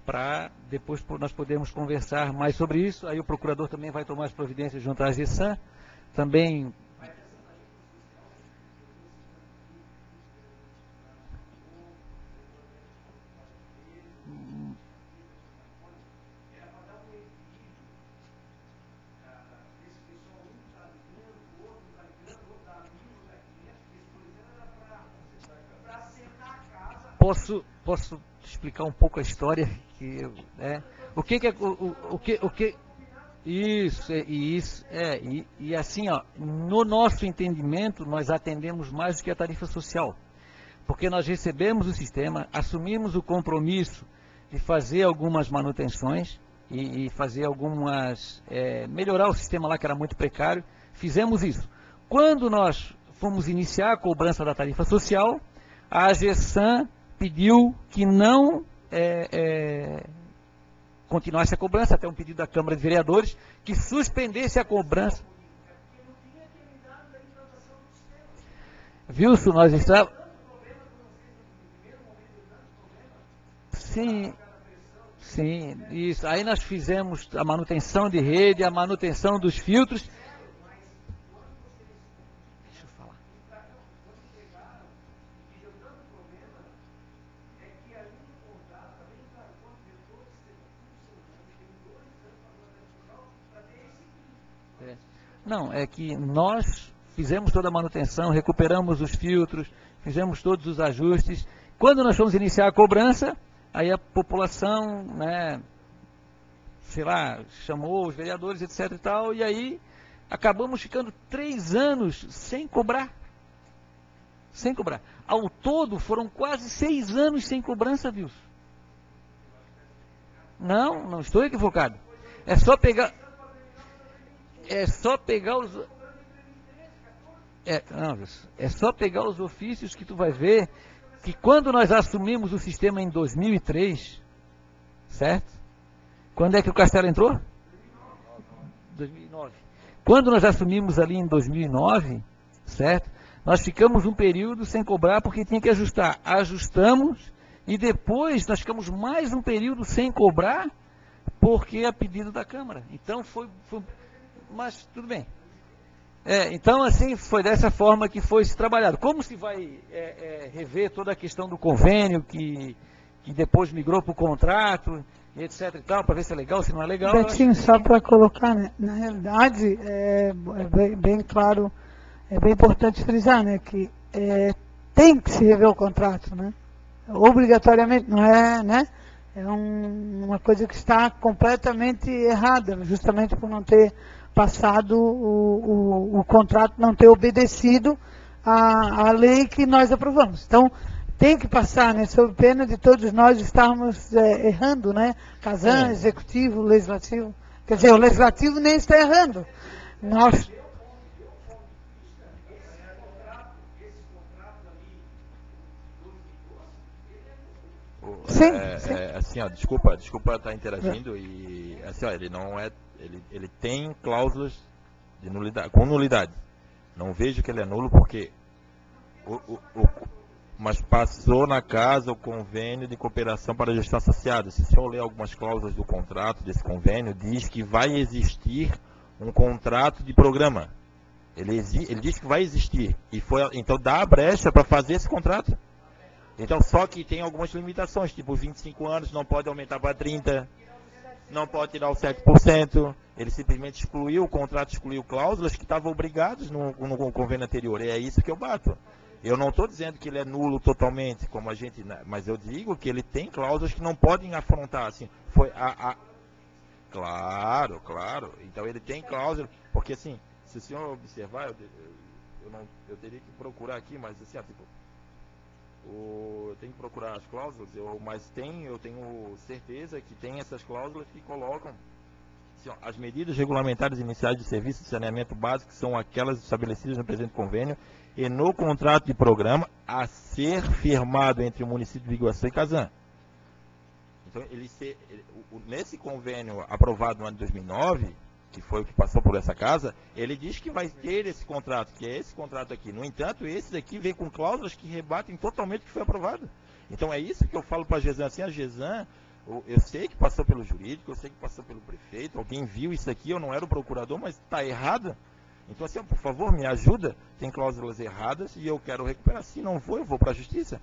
Para depois nós podermos conversar mais sobre isso. Aí o procurador também vai tomar as providências junto à GESAM. Também... Posso explicar um pouco a história? O que isso, e assim, ó, no nosso entendimento, nós atendemos mais do que a tarifa social, porque nós recebemos o sistema, assumimos o compromisso de fazer algumas manutenções e fazer algumas, melhorar o sistema lá que era muito precário, fizemos isso. Quando nós fomos iniciar a cobrança da tarifa social, a GESAM pediu que não continuasse a cobrança, até um pedido da Câmara de Vereadores, que suspendesse a cobrança. Wilson, nós estávamos... Sim, sim, isso. Aí nós fizemos a manutenção de rede, a manutenção dos filtros. Deixa eu falar. Não, é que nós fizemos toda a manutenção, recuperamos os filtros, fizemos todos os ajustes. Quando nós fomos iniciar a cobrança, aí a população, né, sei lá, chamou os vereadores, etc e tal, e aí acabamos ficando 3 anos sem cobrar. Sem cobrar. Ao todo foram quase 6 anos sem cobrança, Wilson. Não, não estou equivocado. É só pegar os... É só pegar os ofícios que tu vai ver que quando nós assumimos o sistema em 2003, certo? Quando é que o Castelo entrou? 2009. Quando nós assumimos ali em 2009, certo? Nós ficamos um período sem cobrar porque tinha que ajustar. Ajustamos e depois nós ficamos mais um período sem cobrar porque a pedido da Câmara. Então foi... Mas tudo bem. Então, assim, foi dessa forma que foi se trabalhado. Como se vai rever toda a questão do convênio, que depois migrou para o contrato, etc e tal, para ver se é legal, se não é legal. Betinho, só para colocar, né? Na realidade, é bem claro, é bem importante frisar, né, que tem que se rever o contrato, né? Obrigatoriamente, não é, né? É uma coisa que está completamente errada, justamente por não ter passado o contrato, não ter obedecido a lei que nós aprovamos. Então, tem que passar, né, sob pena de todos nós estarmos errando, né? Casan, executivo, legislativo. Quer dizer, o legislativo nem está errando. Nós... Sim, sim. Assim, ó, desculpa estar interagindo e assim, ó, ele não é, ele tem cláusulas de nulidade, com nulidade. Não vejo que ele é nulo porque mas passou na casa o convênio de cooperação para a gestão associada. Se o senhor ler algumas cláusulas do contrato desse convênio, diz que vai existir um contrato de programa. Ele diz que vai existir e então dá a brecha para fazer esse contrato. Então, só que tem algumas limitações, tipo 25 anos, não pode aumentar para 30, não pode tirar o 7%. Ele simplesmente excluiu, o contrato excluiu cláusulas que estavam obrigados no convênio anterior. E é isso que eu bato. Eu não estou dizendo que ele é nulo totalmente, como a gente, mas eu digo que ele tem cláusulas que não podem afrontar. Assim, Claro. Então ele tem cláusulas, porque assim, se o senhor observar, eu teria que procurar aqui, mas assim, tipo... Eu tenho que procurar as cláusulas, mas eu tenho certeza que tem essas cláusulas que colocam assim, ó, as medidas regulamentares iniciais de serviço de saneamento básico são aquelas estabelecidas no presente convênio e no contrato de programa a ser firmado entre o município de Biguaçu e Casan. Então, nesse convênio aprovado no ano de 2009, que foi o que passou por essa casa, ele diz que vai ter esse contrato, que é esse contrato aqui. No entanto, esse daqui vem com cláusulas que rebatem totalmente o que foi aprovado. Então é isso que eu falo para a GESAN. Assim, a GESAN, eu sei que passou pelo jurídico, eu sei que passou pelo prefeito, alguém viu isso aqui, eu não era o procurador, mas está errado. Então assim, por favor, me ajuda, tem cláusulas erradas e eu quero recuperar. Se não for, eu vou para a justiça.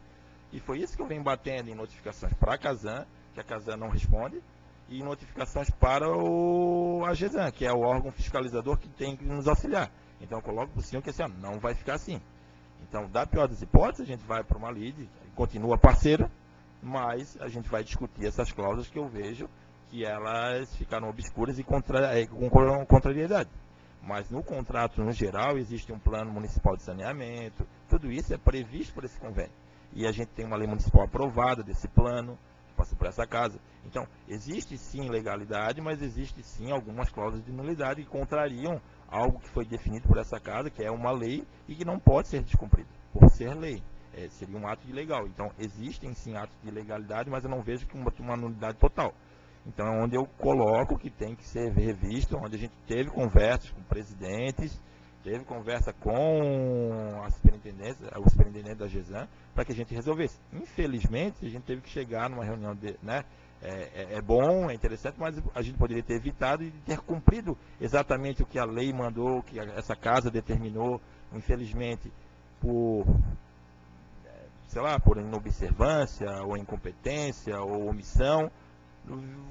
E foi isso que eu venho batendo em notificações para a Casan, que a Casan não responde, e notificações para a GESAN, que é o órgão fiscalizador que tem que nos auxiliar. Então eu coloco para o senhor que assim, não vai ficar assim. Então, da pior das hipóteses, a gente vai para uma lide, continua parceira, mas a gente vai discutir essas cláusulas que eu vejo que elas ficaram obscuras e com contrariedade. Mas no contrato, no geral, existe um plano municipal de saneamento, tudo isso é previsto por esse convênio. E a gente tem uma lei municipal aprovada desse plano, passou por essa casa. Então, existe sim legalidade, mas existe sim algumas cláusulas de nulidade que contrariam algo que foi definido por essa casa, que é uma lei e que não pode ser descumprido, por ser lei. Seria um ato ilegal. Então, existem sim atos de ilegalidade, mas eu não vejo que uma nulidade total. Então é onde eu coloco que tem que ser revisto, onde a gente teve conversas com presidentes, teve conversa com a superintendência, o superintendente da GESAM, para que a gente resolvesse. Infelizmente, a gente teve que chegar numa reunião, né? É bom, é interessante, mas a gente poderia ter evitado e ter cumprido exatamente o que a lei mandou, que essa casa determinou. Infelizmente, por, sei lá, por inobservância, ou incompetência, ou omissão,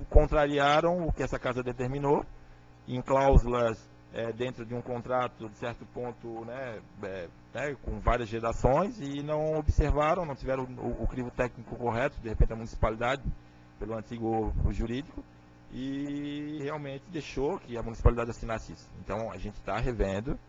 contrariaram o que essa casa determinou, em cláusulas dentro de um contrato, de certo ponto, né, com várias gerações, e não observaram, não tiveram o crivo técnico correto, de repente a municipalidade, pelo antigo jurídico, e realmente deixou que a municipalidade assinasse isso. Então a gente está revendo,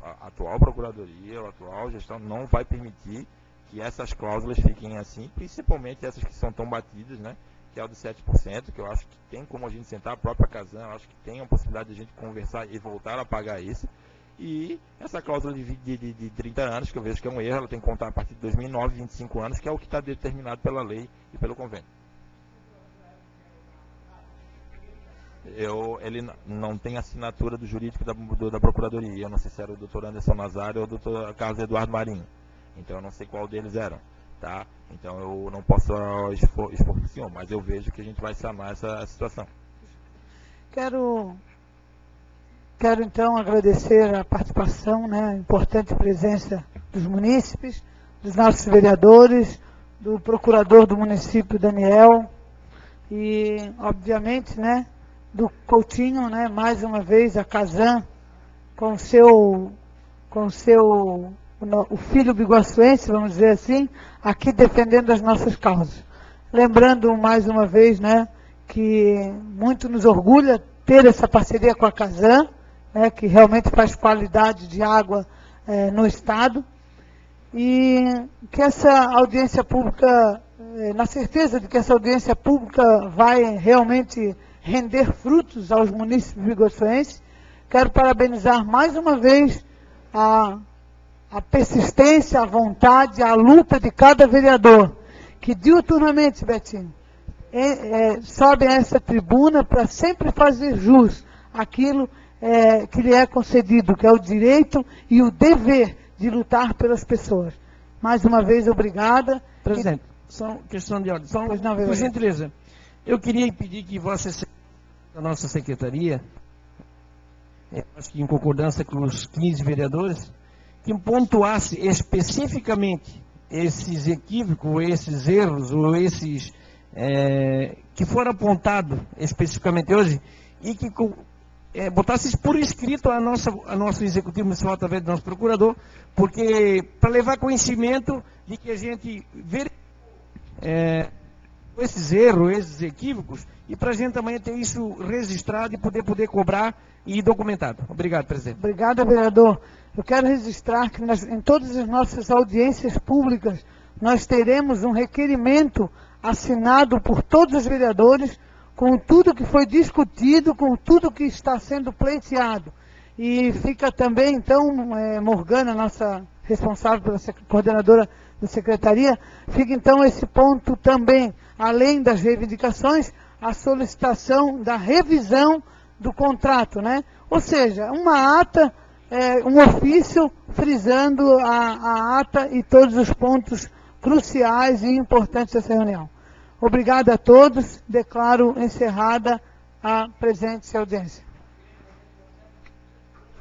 a atual procuradoria, a atual gestão não vai permitir que essas cláusulas fiquem assim, principalmente essas que são tão batidas, né, que é o de 7%, que eu acho que tem como a gente sentar, a própria Casan, eu acho que tem a possibilidade de a gente conversar e voltar a pagar isso. E essa cláusula de 30 anos, que eu vejo que é um erro, ela tem que contar a partir de 2009, 25 anos, que é o que está determinado pela lei e pelo convênio. Ele não tem assinatura do jurídico da Procuradoria. Eu não sei se era o doutor Anderson Nazário ou o doutor Carlos Eduardo Marinho. Então eu não sei qual deles eram. Tá? Então eu não posso expor para o senhor, mas eu vejo que a gente vai sanar essa situação. Quero então agradecer a participação, né, a importante presença dos munícipes, dos nossos vereadores, do procurador do município, Daniel, e obviamente, né, do Coutinho, né, mais uma vez a Casan, com o filho biguaçuense, vamos dizer assim, aqui defendendo as nossas causas. Lembrando mais uma vez, né, que muito nos orgulha ter essa parceria com a Casan, né, que realmente faz qualidade de água no Estado, e que essa audiência pública, na certeza de que essa audiência pública vai realmente render frutos aos munícipes biguaçuenses, quero parabenizar mais uma vez a persistência, a vontade, a luta de cada vereador, que diuturnamente, Betinho, sobe a essa tribuna para sempre fazer jus àquilo que lhe é concedido, que é o direito e o dever de lutar pelas pessoas. Mais uma vez, obrigada. Presidente, só questão de ordem. Por gentileza, eu queria pedir que Vossa Excelência, da nossa secretaria, acho que em concordância com os 15 vereadores, que pontuasse especificamente esses equívocos, ou esses erros, ou esses que foram apontados especificamente hoje, e que botasse isso por escrito a nosso Executivo Municipal, através do nosso procurador, porque para levar conhecimento de que a gente vê esses erros, esses equívocos, e para a gente também ter isso registrado e poder cobrar e documentado. Obrigado, presidente. Obrigada, vereador. Eu quero registrar que em todas as nossas audiências públicas, nós teremos um requerimento assinado por todos os vereadores, com tudo que foi discutido, com tudo que está sendo pleiteado. E fica também, então, Morgana, nossa responsável pela coordenadora da secretaria, fica então esse ponto também, além das reivindicações, a solicitação da revisão do contrato, né? Ou seja, uma ata, um ofício frisando a ata e todos os pontos cruciais e importantes dessa reunião. Obrigado a todos, declaro encerrada a presente audiência.